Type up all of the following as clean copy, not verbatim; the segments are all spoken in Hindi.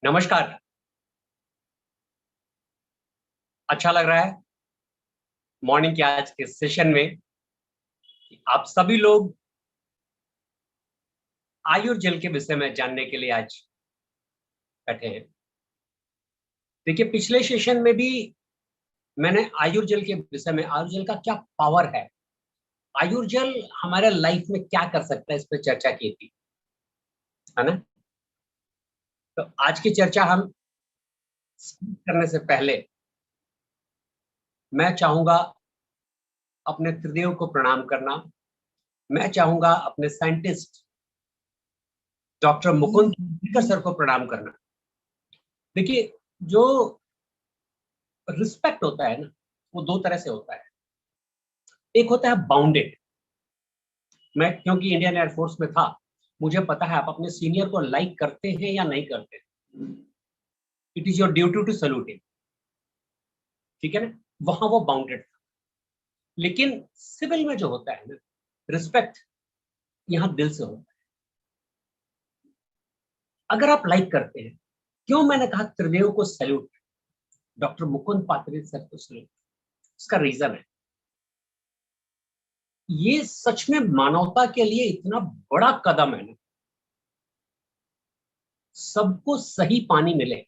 नमस्कार। अच्छा लग रहा है मॉर्निंग के आज के सेशन में कि आप सभी लोग आयुर्जल के विषय में जानने के लिए आज बैठे हैं। देखिए, पिछले सेशन में भी मैंने आयुर्जल के विषय में, आयुर्जल का क्या पावर है, आयुर्जल हमारे लाइफ में क्या कर सकता है, इस पर चर्चा की थी, है ना। तो आज की चर्चा हम करने से पहले मैं चाहूंगा अपने त्रिदेव को प्रणाम करना। मैं चाहूंगा अपने साइंटिस्ट डॉक्टर मुकुंद सर को प्रणाम करना। देखिए, जो रिस्पेक्ट होता है ना, वो दो तरह से होता है। एक होता है बाउंडेड। मैं क्योंकि इंडियन एयरफोर्स में था, मुझे पता है आप अपने सीनियर को लाइक करते हैं या नहीं करते। It is your duty to salute him, ठीक है ना। वहां वो बाउंडेड था। लेकिन सिविल में जो होता है ना, रिस्पेक्ट यहां दिल से होता है। अगर आप लाइक करते हैं, क्यों मैंने कहा त्रिदेव को सैल्यूट, डॉक्टर मुकुंद पात्रे सर को सैल्यूट, इसका रीजन है, ये सच में मानवता के लिए इतना बड़ा कदम है ना। सबको सही पानी मिले,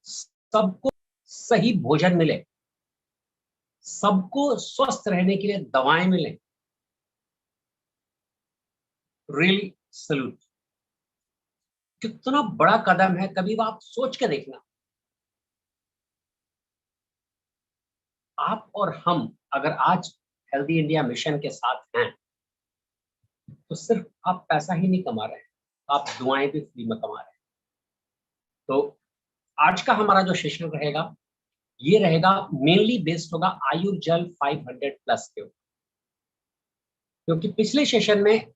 सबको सही भोजन मिले, सबको स्वस्थ रहने के लिए दवाएं मिले। Really salute. कितना बड़ा कदम है, कभी आप सोच के देखना। आप और हम अगर आज हेल्दी इंडिया मिशन के साथ हैं, तो सिर्फ आप पैसा ही नहीं कमा रहे हैं, आप दुआएं भी फ्री में कमा रहे हैं। तो आज का हमारा जो सेशन रहेगा, ये रहेगा मेनली बेस्ड होगा आयुर्जल 500 प्लस के ऊपर। क्योंकि पिछले सेशन में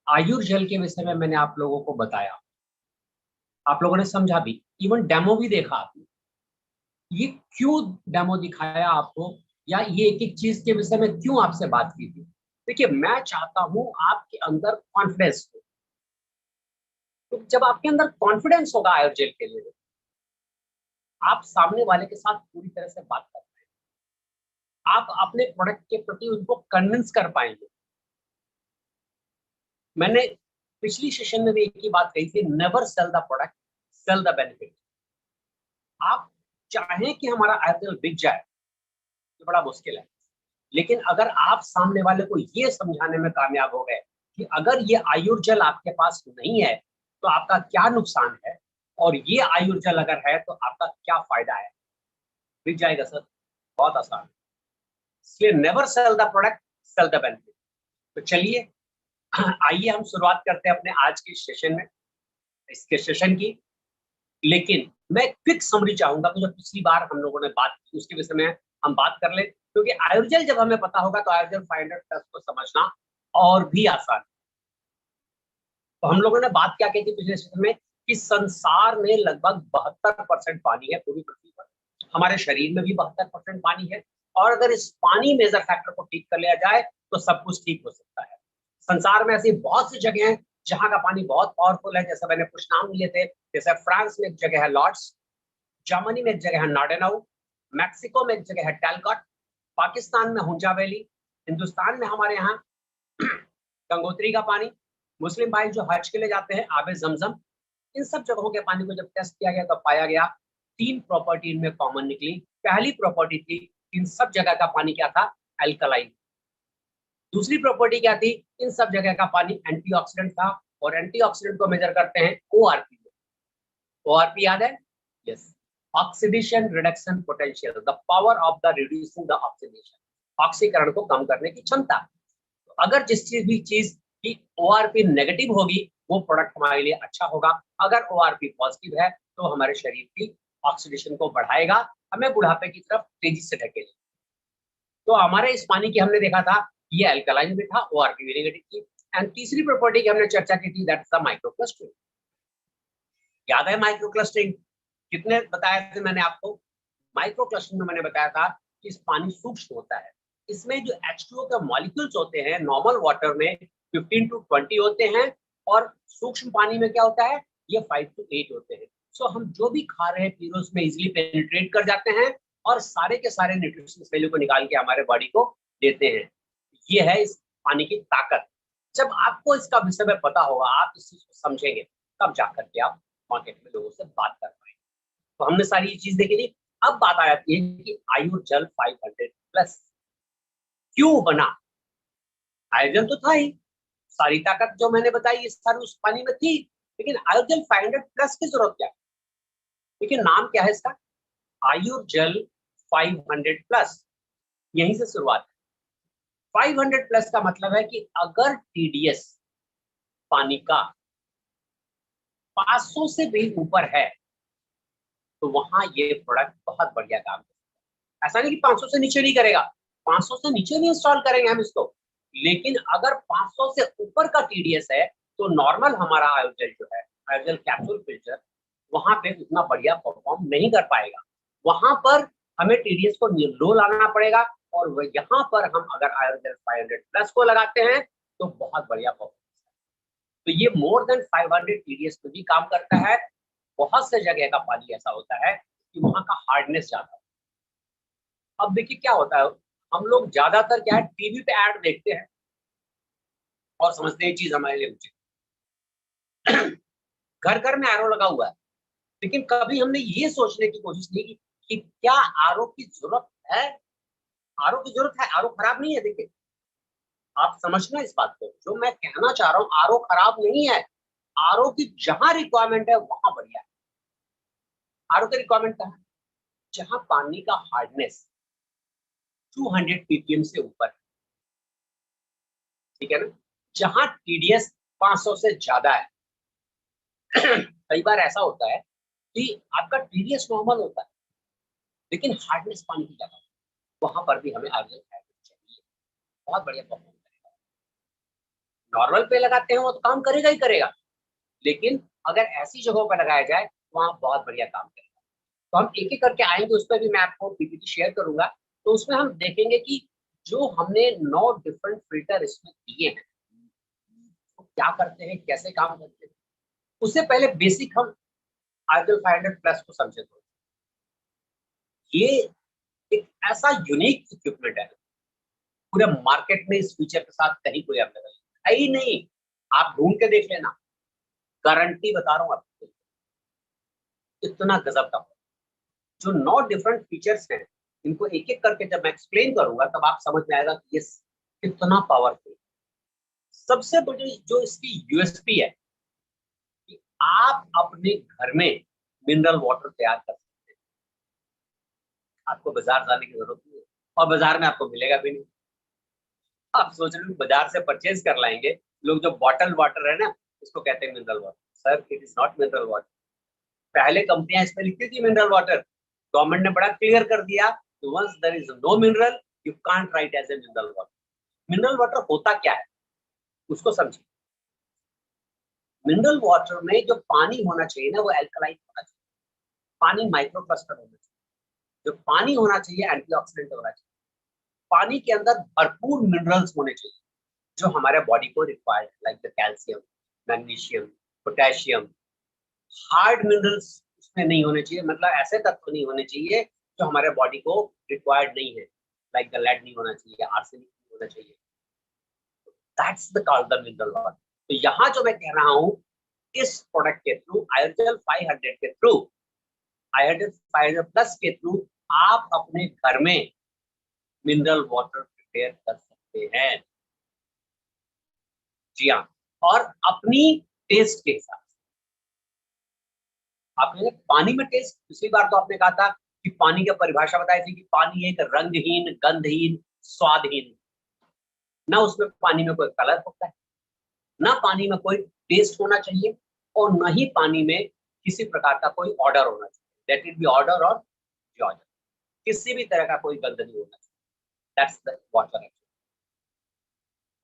आयुर्जल के विषय में मैंने आप लोगों को बताया, आप लोगों ने समझा भी, इवन डेमो भी देखा आपने। ये क्यों डेमो दिखाया आपको, या ये एक एक चीज के विषय में क्यों आपसे बात की थी। देखिए, मैं चाहता हूं आपके अंदर कॉन्फिडेंस हो। तो जब आपके अंदर कॉन्फिडेंस होगा आयुर्जल के लिए, आप सामने वाले के साथ पूरी तरह से बात कर पाएंगे, आप अपने प्रोडक्ट के प्रति उनको कन्विंस कर पाएंगे। मैंने पिछली सेशन में भी एक ही बात कही थी, never sell the product, sell the benefit. आप चाहें कि हमारा आयुर्जल बिक जाए, ये बड़ा मुश्किल है। लेकिन अगर आप सामने वाले को ये समझाने में कामयाब हो गए कि अगर ये आयुर्जल आपके पास नहीं है तो आपका क्या नुकसान है, और ये आयुर्जल अगर है तो आपका क्या फायदा है, बिक जाएगा सर। बहुत आसान है। इसलिए never sell the product, sell the benefit. तो चलिए आइए हम शुरुआत करते हैं अपने आज के सेशन में, इसके सेशन की। लेकिन मैं क्विक समरी चाहूंगा कि जो पिछली बार हम लोगों ने बात की उसके विषय में हम बात कर ले, क्योंकि आयुर्जल जब हमें पता होगा तो आयुर्जल 500 प्लस को समझना और भी आसान। तो हम लोगों ने बात क्या की थी पिछले सेशन में, कि संसार में लगभग 72% पानी है पूरी पृथ्वी पर। हमारे शरीर में भी 72% पानी है, और अगर इस पानी मेजर फैक्टर को ठीक कर लिया जाए तो सब कुछ ठीक हो सकता है। संसार में ऐसी बहुत सी जगह हैं जहां का पानी बहुत पावरफुल है। जैसे मैंने कुछ नाम लिए थे, जैसे फ्रांस में एक जगह है लॉर्ड्स, जर्मनी में एक जगह है नार्डेनाउ, मैक्सिको में एक जगह है टैलकॉट, पाकिस्तान में हुंजा वैली, हिंदुस्तान में हमारे यहाँ गंगोत्री का पानी, मुस्लिम भाई जो हज के लिए जाते हैं आबे जमजम। इन सब जगहों के पानी को जब टेस्ट किया गया तो पाया गया तीन प्रॉपर्टी इनमें कॉमन निकली। पहली प्रॉपर्टी थी, इन सब जगह का पानी क्या था, अल्कलाइन। दूसरी प्रॉपर्टी क्या थी, इन सब जगह का पानी एंटीऑक्सीडेंट था, और एंटीऑक्सीडेंट को मेजर करते हैं ओआरपी। ओआरपी याद है? Yes, oxidation reduction potential, the power of the reducing the oxidation, ऑक्सीकरण को कम करने की क्षमता। तो अगर जिस चीज भी चीज की ओआरपी नेगेटिव होगी वो प्रोडक्ट हमारे लिए अच्छा होगा। अगर ORP पॉजिटिव है तो हमारे शरीर की ऑक्सीडेशन को बढ़ाएगा, हमें बुढ़ापे की तरफ तेजी से ढकेलेगा। तो हमारे इस पानी की हमने देखा था ये अल्कलाइन भी था, ORP भी नेगेटिव थी। एंड तीसरी प्रॉपर्टी की हमने चर्चा की थी, दैट्स द माइक्रोक्लस्टरिंग। याद है माइक्रोक्लस्टरिंग कितने बताए थे मैंने आपको? माइक्रोक्लस्टरिंग में मैंने बताया था कि इस पानी सूक्ष्म होता है, इसमें जो H2O के मॉलिक्यूल्स होते हैं नॉर्मल वाटर में 15 to 20 होते हैं, और सूक्ष्म पानी में क्या होता है, ये 5 to 8 होते हैं। सो हम जो भी खा रहे हैं पी रहे हैं उसमें इजिली पेनिट्रेट कर जाते हैं और सारे के सारे न्यूट्रिशंस वैल्यू को निकाल के हमारे बॉडी को देते हैं। ये है इस पानी की ताकत। जब आपको इसका विषय में पता होगा, आप इस चीज को समझेंगे, तब जाकर के आप मार्केट में लोगों से बात कर पाएंगे। तो हमने सारी ये चीज देखी थी। अब बात आ जाती है कि आयुर्जल 500 प्लस क्यों बना? आयुर्जल तो था ही, सारी ताकत जो मैंने बताई ये सारी उस पानी में थी, लेकिन आयुर्जल 500 प्लस की जरूरत क्या? देखिए नाम क्या है इसका, आयुर्जल 500 प्लस, यहीं से शुरुआत है। 500 प्लस का मतलब है कि अगर TDS पानी का 500 से भी ऊपर है तो वहां ये प्रोडक्ट बहुत बढ़िया काम करेगा। ऐसा नहीं कि 500 से नीचे नहीं करेगा, 500 से नीचे नहीं इंस्टॉल करेंगे हम इसको, लेकिन अगर 500 से ऊपर का TDS है तो नॉर्मल हमारा आयोजल जो है, आयोजल कैप्सूल फिल्टर, वहां पे उतना बढ़िया परफॉर्म नहीं कर पाएगा। वहां पर हमें TDS को लो लाना पड़ेगा, और यहाँ पर हम अगर आयोजल 500 प्लस को लगाते हैं तो बहुत बढ़िया परफॉर्मेंस है। तो ये मोर देन 500 TDS पे भी काम करता है। बहुत से जगह का पानी ऐसा होता है कि वहां का हार्डनेस ज्यादा होता है। अब देखिए क्या होता है, हम लोग ज्यादातर क्या है, टीवी पे ऐड देखते हैं और समझते हैं ये चीज हमारे लिए उचित। घर घर में आरओ लगा हुआ है, लेकिन कभी हमने ये सोचने की कोशिश नहीं की कि क्या आरओ की जरूरत है? आरओ की जरूरत है, आरओ खराब नहीं है। देखिए आप समझना इस बात को, जो मैं कहना चाह रहा हूँ, आरओ खराब नहीं है। आरओ की जहां रिक्वायरमेंट है वहां बढ़िया है। आरओ की रिक्वायरमेंट कहाँ है? जहां पानी का हार्डनेस 200 ppm से ऊपर, ठीक है ना, जहां TDS 500 से ज्यादा है। कई बार ऐसा होता है कि आपका TDS नॉर्मल होता है लेकिन हार्डनेस पानी की ज्यादा, वहां पर भी हमें आर्गन चाहिए, बहुत बढ़िया परफॉर्म करेगा। नॉर्मल पे लगाते हैं वो तो काम करेगा ही करेगा, लेकिन अगर ऐसी जगहों पर लगाया जाए वहां बहुत बढ़िया काम करेगा। तो हम एक एक करके आएंगे, उस पर भी मैं आपको PPT शेयर करूंगा। तो उसमें हम देखेंगे कि जो हमने 9 डिफरेंट फिल्टर इसमें दिए हैं तो क्या करते हैं, कैसे काम करते हैं। उससे पहले बेसिक हम आर्गल 500 प्लस को समझे। तो ये एक ऐसा यूनिक इक्विपमेंट है, पूरे मार्केट में इस फीचर के साथ कहीं कोई अवेलेबल है ही नहीं। आप ढूंढ के देख लेना, गारंटी बता रहा हूँ आपको, इतना गजब का। जो 9 डिफरेंट फीचर्स हैं, इनको एक एक करके जब मैं एक्सप्लेन करूंगा तब आप समझ में आएगा कि ये कितना पावरफुल। सबसे बड़ी जो इसकी यूएसपी है कि आप अपने घर में मिनरल वाटर तैयार कर सकते हैं। आपको बाजार जाने की जरूरत नहीं है, और बाजार में आपको मिलेगा भी नहीं। आप सोच रहे हो बाजार से परचेज कर लाएंगे, लोग जो बॉटल वाटर है ना उसको कहते हैं mineral water. Sir it is not mineral water. पहले कंपनियां इसमें लिखती थी मिनरल वाटर, गवर्नमेंट ने बड़ा क्लियर कर दिया कि once there is no mineral you can't write as a mineral water. Mineral water होता क्या है उसको समझिए। मिनरल वाटर में जो पानी होना चाहिए ना वो एल्कलाइन होना चाहिए, पानी माइक्रोक्लस्टर होना चाहिए। जो पानी होना चाहिए एंटीऑक्सीडेंट होना चाहिए। पानी के अंदर भरपूर मिनरल्स होने चाहिए जो हमारे बॉडी को required, like the calcium, magnesium, potassium. Hard minerals उसमें नहीं होने चाहिए, मतलब ऐसे तत्व नहीं होने चाहिए जो हमारे बॉडी को रिक्वायर्ड नहीं है, लाइक द लेड नहीं होना चाहिए, आर्सेनिक नहीं होना चाहिए। That's the called the mineral water. तो यहाँ जो मैं कह रहा हूँ, इस प्रोडक्ट के थ्रू, आयोजल 500 के थ्रू, आयोजल 500 प्लस के थ्रू आप अपने घर में मिनरल वाटर प्रिपेयर कर सकते हैं। जी हाँ, और अपनी टेस्ट के हिसाब से। आपने पानी में टेस्ट, पिछली बार तो आपने कहा था कि पानी की परिभाषा बताई थी कि पानी एक रंगहीन, गंधहीन, स्वादहीन, ना उसमें पानी में कोई कलर होता है, ना पानी में कोई टेस्ट होना चाहिए और न ही पानी में किसी प्रकार का कोई ऑर्डर होना चाहिए, दैट इट बी ऑर्डर और जॉर्ज, किसी भी तरह का कोई गंध नहीं होना चाहिए, दैट्स द वाटर।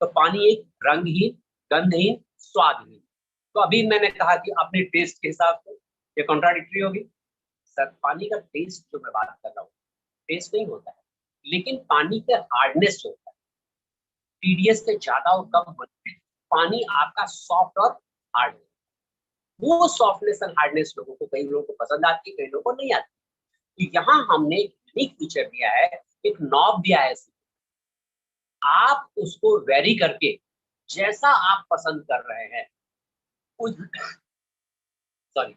तो पानी एक रंगहीन, गंधहीन, स्वादहीन। तो अभी मैंने कहा कि अपने टेस्ट के हिसाब से, ये कॉन्ट्राडिक्टरी होगी सर। पानी का टेस्ट जो मैं बात कर रहा हूँ, टेस्ट नहीं होता है, लेकिन पानी का हार्डनेस होता है। टीडीएस से ज्यादा और कम होने में पानी आपका सॉफ्ट और हार्ड है। वो सॉफ्टनेस और हार्डनेस लोगों को, कई लोगों को पसंद आती है, कई लोगों को नहीं आती। तो यहाँ हमने एक यूनिक फीचर दिया है, एक नॉब दिया है, आप उसको वेरी करके जैसा आप पसंद कर रहे हैं उस सॉरी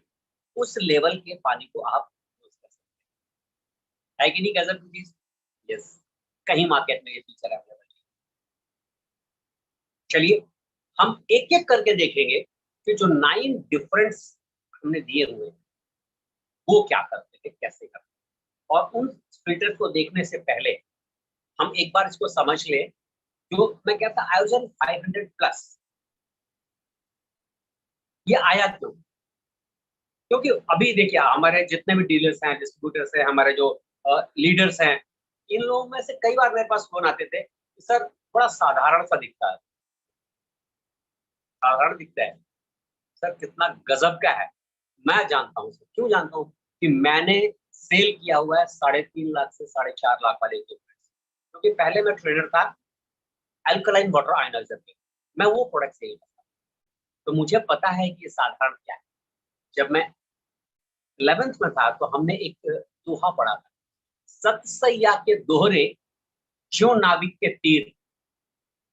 उस लेवल के पानी को आप यूज कर सकते हैं, है कि नहीं गजब की चीज? यस, कहीं मार्केट में ये फीचर अवेलेबल है। चलिए हम एक एक करके देखेंगे कि जो 9 डिफरेंस हमने दिए हुए हैं वो क्या करते हैं, कैसे करते हैं। और उन फिल्टर्स को देखने से पहले हम एक बार इसको समझ लें। जो मैं कहता आयोजन 500 प्लस ये आया क्यों? क्योंकि अभी देखिए हमारे जितने भी डीलर्स हैं, डिस्ट्रीब्यूटर्स हैं, हमारे जो लीडर्स हैं, इन लोगों में से कई बार मेरे पास फोन आते थे कि सर बड़ा साधारण सा दिखता है, साधारण दिखता है सर, कितना गजब का है। मैं जानता हूँ सर, क्यों जानता हूँ कि मैंने सेल किया हुआ है 3.5 लाख से 4.5 लाख वाले इक्विपमेंट। क्योंकि पहले मैं ट्रेडर था अल्कलाइन वाटर आयनाइजर पे, मैं वो प्रोडक्ट सेल करता, तो मुझे पता है कि ये साधारण क्या है। जब मैं 11th में था तो हमने एक दोहा पढ़ा था, सतसैया के दोहरे ज्यों नाविक के तीर,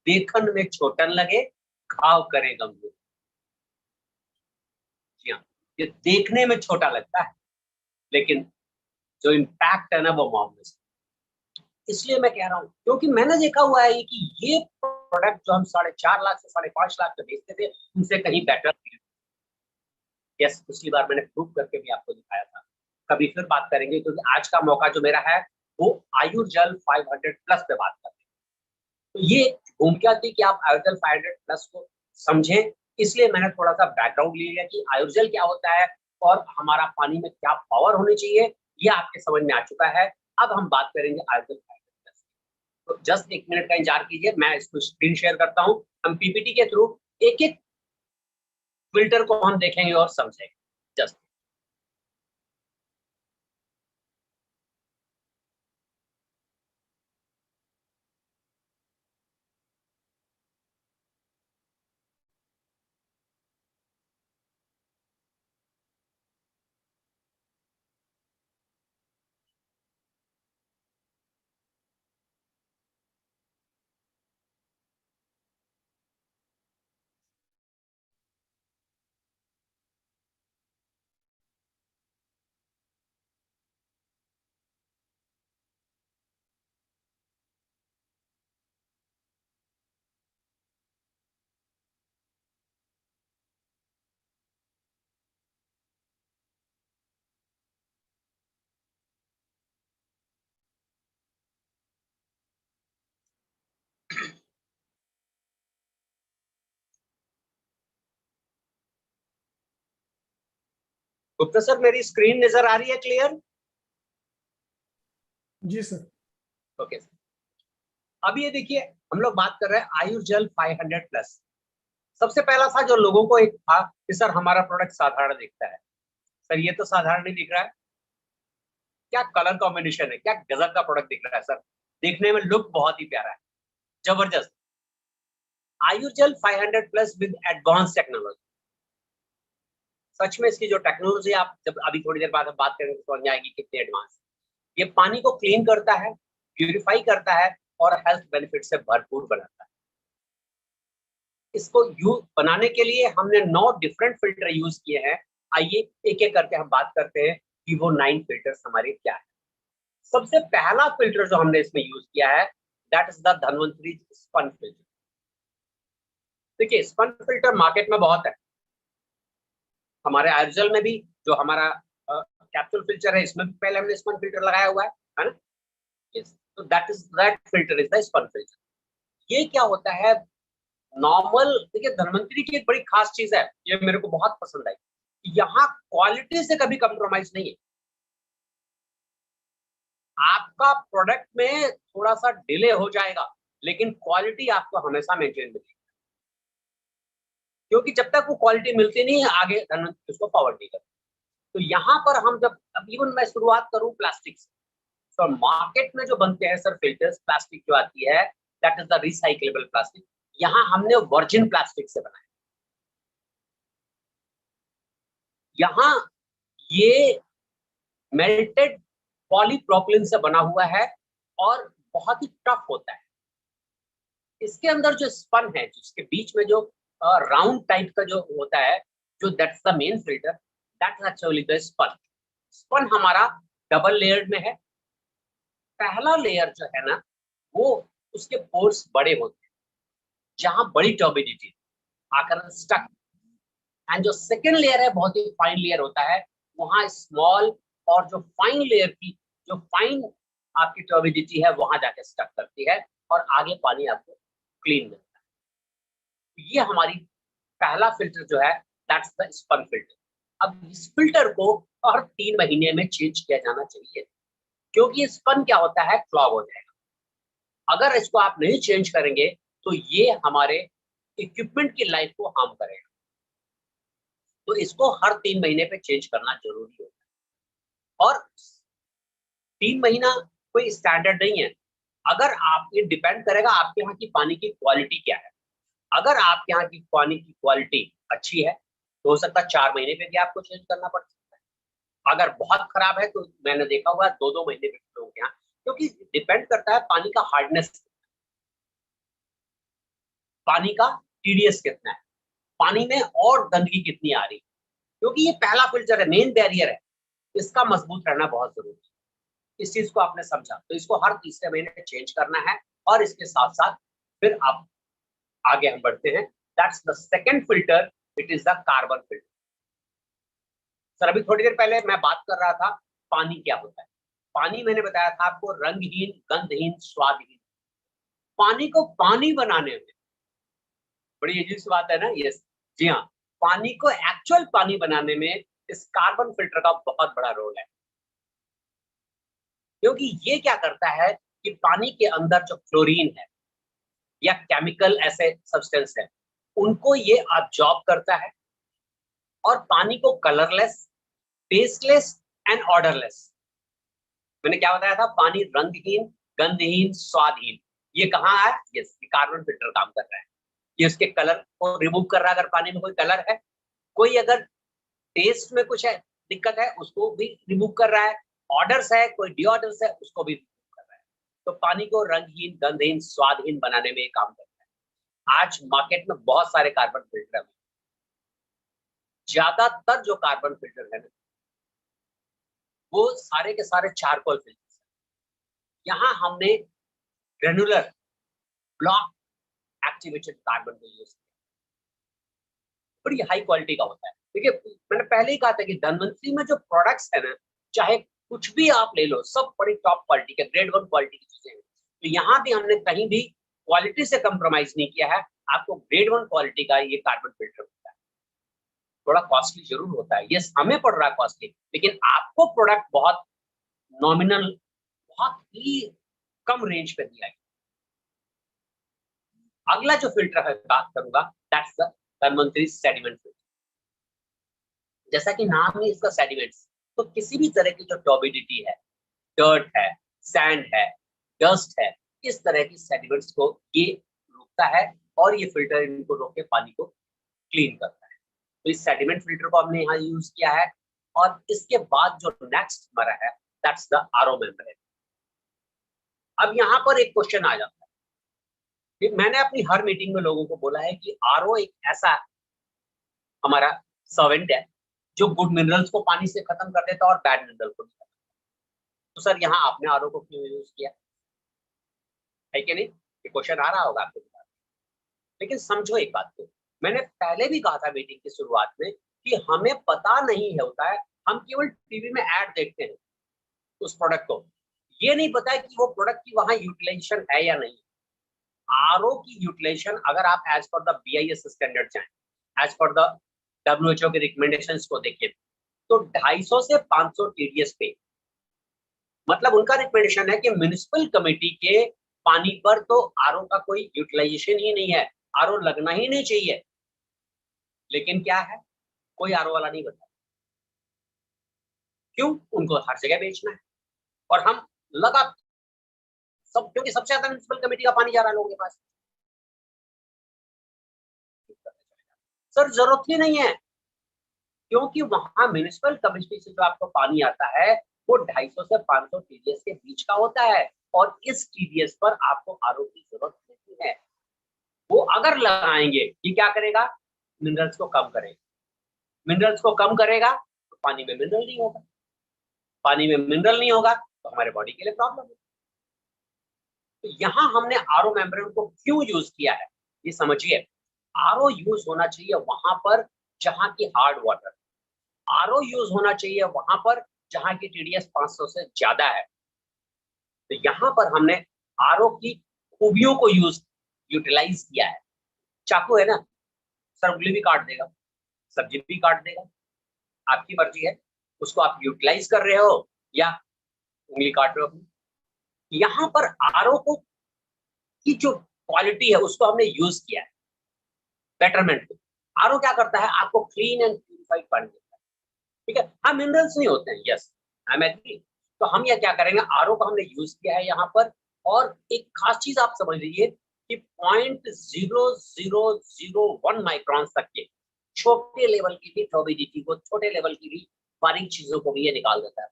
देखन में छोटन लगे घाव करे गंभीर। जी हाँ, ये देखने में छोटा लगता है लेकिन जो इम्पैक्ट है ना वो मामूली। इसलिए मैं कह रहा हूँ क्योंकि मैंने देखा हुआ है कि ये प्रोडक्ट जो हम 4.5 लाख से 5.5 लाख में बेचते थे उनसे कहीं बेटर। यस, पिछली बार मैंने प्रूव करके भी आपको दिखाया था, कभी फिर बात करेंगे क्योंकि आज का मौका जो मेरा है वो आयुर्जल 500 प्लस पे बात करते हैं। तो ये भूमिका थी कि आप आयुर्जल 500 प्लस को समझें, इसलिए मैंने थोड़ा सा बैकग्राउंड ले लिया कि आयुर्जल क्या होता है और हमारा पानी में क्या पावर होनी चाहिए, ये आपके समझ में आ चुका है। अब हम बात करेंगे आयुर्जल 500 प्लस। तो जस्ट 1 मिनट का इंतजार कीजिए, मैं इसको स्क्रीन शेयर करता हूँ। हम पीपीटी के थ्रू एक एक फिल्टर को हम देखेंगे और समझेंगे। जस्ट गुप्ता सर, मेरी स्क्रीन नजर आ रही है क्लियर? जी सर। ओके सर, अब ये देखिए हम लोग बात कर रहे हैं आयुर्जल 500 प्लस। सबसे पहला था जो लोगों को एक था कि सर हमारा प्रोडक्ट साधारण दिखता है। सर ये तो साधारण नहीं दिख रहा है, क्या कलर कॉम्बिनेशन है, क्या गजब का प्रोडक्ट दिख रहा है सर, देखने में लुक बहुत ही प्यारा है, जबरदस्त। आयुर्जल 500 प्लस विद एडवांस टेक्नोलॉजी। सच में इसकी जो टेक्नोलॉजी आप जब अभी थोड़ी देर बाद हम बात करेंगे तो समझ आएगी कितनी एडवांस। ये पानी को क्लीन करता है, प्यूरिफाई करता है और हेल्थ बेनिफिट से भरपूर बनाता है। इसको यूज बनाने के लिए हमने 9 डिफरेंट फिल्टर यूज किए हैं। आइए एक एक करके हम बात करते हैं कि वो 9 फिल्टर्स हमारे क्या है। सबसे पहला फिल्टर जो हमने इसमें यूज किया है that is the Dhanvantari spun filter. देखिए स्पन फिल्टर मार्केट में बहुत है, हमारे आयुर्जल में भी जो हमारा कैप्सूल फिल्टर है इसमें भी पहले हमने स्पन फिल्टर लगाया हुआ है ना? यस, तो that filter is the spun filter. ये क्या होता है, नॉर्मल, देखिए धन्वंतरी की एक बड़ी खास चीज है, ये मेरे को बहुत पसंद आई, यहाँ क्वालिटी से कभी कंप्रोमाइज नहीं है। आपका प्रोडक्ट में थोड़ा सा डिले हो जाएगा, लेकिन क्वालिटी आपको हमेशा मेंटेन मिलेगी, क्योंकि जब तक वो क्वालिटी मिलती नहीं है आगे धन्वंतरी उसको फॉरवर्ड नहीं करती। तो यहाँ पर हम जब, अब इवन मैं शुरुआत करूं प्लास्टिक से, तो मार्केट में जो बनते हैं सर फिल्टर्स, प्लास्टिक जो आती है that is the recyclable plastic, यहाँ हमने वर्जिन प्लास्टिक से बनाया। यहाँ ये मेल्टेड पॉलीप्रोपिलीन से बना हुआ है और बहुत ही टफ होता है। इसके अंदर जो स्पन है, जिसके बीच में जो राउंड टाइप का जो होता है, जो that's the main filter, that's actually the spun. Spun हमारा डबल लेयर्ड में है। पहला लेयर जो है ना, वो उसके पोर्स बड़े होते हैं, जहां बड़ी ट्यूबिडिटी आकर स्टक, एंड जो सेकेंड लेयर है बहुत ही फाइन लेयर होता है, वहां स्मॉल और जो फाइन लेयर की जो फाइन आपकी ट्यूबिडिटी है वहां जाके स्टक करती है और आगे पानी आपको क्लीन मिलता है। ये हमारी पहला फिल्टर जो है दैट्स द स्पन फिल्टर। अब इस फिल्टर को हर 3 महीने में चेंज किया जाना चाहिए, क्योंकि स्पन क्या होता है, क्लॉग हो जाएगा। अगर इसको आप नहीं चेंज करेंगे तो ये हमारे इक्विपमेंट की लाइफ को हार्म करेगा। तो इसको हर 3 महीने पे चेंज करना जरूरी होता है। और 3 महीना कोई स्टैंडर्ड नहीं है, अगर आप, ये डिपेंड करेगा आपके यहाँ की पानी की क्वालिटी क्या है। अगर आपके यहाँ की पानी की क्वालिटी अच्छी है तो हो सकता है 4 महीने पे भी आपको चेंज करना पड़ सकता है। अगर बहुत खराब है तो मैंने देखा हुआ 2-2 महीने पे लोगों के यहाँ, क्योंकि डिपेंड करता है पानी का हार्डनेस, पानी का टीडीएस कितना है, पानी में और गंदगी कितनी आ रही है, क्योंकि ये पहला फिल्टर है, मेन बैरियर है, इसका मजबूत रहना बहुत जरूरी है। इस चीज को आपने समझा, तो इसको हर तीसरे महीने चेंज करना है। और इसके साथ साथ फिर आप आगे हम बढ़ते हैं, that's the second filter, it is the carbon filter. Sir अभी थोड़ी देर पहले मैं बात कर रहा था पानी क्या होता है। पानी मैंने बताया था आपको रंगहीन, गंधहीन, स्वादहीन। पानी को पानी बनाने में, बड़ी अजीब सी बात है ना, यस, जी हाँ, पानी को एक्चुअल पानी बनाने में इस कार्बन फिल्टर का बहुत बड़ा रोल है। क्योंकि ये क्या करता है कि पानी के अंदर जो क्लोरीन है या केमिकल ऐसे सब्सटेंस है, उनको ये अब्जॉर्ब करता है और पानी को कलरलेस, टेस्टलेस एंड ऑर्डरलेस, मैंने क्या बताया था, पानी रंगहीन, गंधहीन, स्वादहीन, ये कहाँ है, यस, कार्बन फिल्टर काम कर रहा है। ये उसके कलर को रिमूव कर रहा है, अगर पानी में कोई कलर है, कोई अगर टेस्ट में कुछ है, दिक्कत है, उसको भी रिमूव कर रहा है, ऑर्डर्स है, कोई डिऑर्डर्स है, उसको भी रिमूव कर रहा है। तो पानी को रंगहीन, गंधहीन, स्वादहीन बनाने में ये काम करता है। आज मार्केट में बहुत सारे कार्बन फिल्टर है, ज्यादातर जो कार्बन फिल्टर है ना, वो सारे के सारे चारकोल फिल्टर। यहाँ हमने ग्रेनुलर ब्लॉक एक्टिवेटेड कार्बन को यूज किया, बड़ी हाई क्वालिटी का होता है। देखिए मैंने पहले ही कहा था कि धनवंतरी में जो प्रोडक्ट्स है ना, चाहे कुछ भी आप ले लो, सब बड़ी टॉप क्वालिटी के, ग्रेड 1 क्वालिटी की चीजें हैं। तो यहाँ भी हमने कहीं भी क्वालिटी से कंप्रोमाइज नहीं किया है। आपको ग्रेड 1 क्वालिटी का ये कार्बन फिल्टर होता है। थोड़ा कॉस्टली जरूर होता है, यस, हमें पड़ रहा है कॉस्टली, लेकिन आपको प्रोडक्ट बहुत नॉमिनल, बहुत ही कम रेंज पे दिया है। अगला जो फिल्टर है बात करूंगा, that's the Dhanvantari sediment filter. जैसा कि नाम है इसका सेडिमेंट्स, तो किसी भी तरह की जो ट्यूबिडिटी है, डर्ट है, सैंड है, डस्ट है, इस तरह की सेडिमेंट्स को ये रोकता है और ये फिल्टर इनको रोक के पानी को क्लीन करता है। तो इस सेडिमेंट फिल्टर को हमने यहाँ यूज किया है। और इसके बाद जो नेक्स्ट हमारा है, दैट्स द आरओ मेम्ब्रेन। अब यहाँ पर एक क्वेश्चन आ जाता है कि मैंने अपनी हर मीटिंग में लोगों को बोला है कि आरओ एक ऐसा हमारा सर्वेंट है जो गुड मिनरल्स को पानी से खत्म कर देता है और बैड मिनरल को भी। तो सर यहाँ आपने आरओ को क्यों यूज किया है कि नहीं, ये क्वेश्चन आ रहा होगा आपके दिमाग में। लेकिन समझो एक बात को, मैंने पहले भी कहा था मीटिंग की शुरुआत में कि हमें पता नहीं होता है, हम केवल टीवी में ऐड देखते हैं उस प्रोडक्ट को, ये नहीं पता है कि वो प्रोडक्ट की वहां यूटिलाइजेशन है या नहीं। आरओ की यूटिलाइजेशन अगर आप as per the BIS standard जाएं, एज पर द WHO के रिकमेंडेशंस को देखें, तो 250 से 500 TDS पे, मतलब उनका रिकमेंडेशन है कि म्युनिसिपल कमेटी के पानी पर तो आरओ का कोई यूटिलाइजेशन ही नहीं है, आरओ लगना ही नहीं चाहिए। लेकिन क्या है, कोई आरओ वाला नहीं बता। क्यों? उनको हर जगह बेचना है और हम लगा सब, क्योंकि सबसे ज्यादा म्युनिसिपल कमेटी का पानी जा रहा है लोगों के पास। सर जरूरत ही नहीं है, क्योंकि वहां म्युनिसिपल कमेटी से जो आपको पानी आता है वो 250 से 500 TDS के बीच का होता है, और इस TDS पर आपको आरओ की जरूरत नहीं है। वो अगर लगाएंगे, ये क्या करेगा, मिनरल्स को कम करेगा। मिनरल्स को कम करेगा तो पानी में मिनरल नहीं होगा, पानी में मिनरल नहीं होगा तो हमारे बॉडी के लिए प्रॉब्लम है। तो यहाँ हमने आरओ मेम्ब्रेन को क्यों यूज किया है, ये समझिए। आरओ यूज होना चाहिए वहां पर जहां की हार्ड वाटर, आरओ यूज होना चाहिए वहां पर जहां की TDS 500 से ज्यादा है। तो यहाँ पर हमने आरओ की खूबियों को यूटिलाइज किया है। चाकू है ना, सर उंगली भी काट देगा, सब्जी भी काट देगा, आपकी मर्जी है, उसको आप यूटिलाइज कर रहे हो या उंगली काट रहे हो। यहाँ पर आरओ को की जो क्वालिटी है उसको हमने यूज किया है बेटरमेंट को। आरओ क्या करता है, आपको क्लीन एंड प्यूरिफाइड पानी देता है, ठीक है। हाँ मिनरल्स नहीं होते हैं, यस आई एम एग्री। तो हम ये क्या करेंगे, आरओ का हमने यूज किया है यहाँ पर। और एक खास चीज आप समझ लीजिए कि 0.0001 माइक्रॉन तक के छोटे लेवल की भी ट्यूबिडिटी को, छोटे लेवल की भी बारीक चीजों को भी ये निकाल देता है।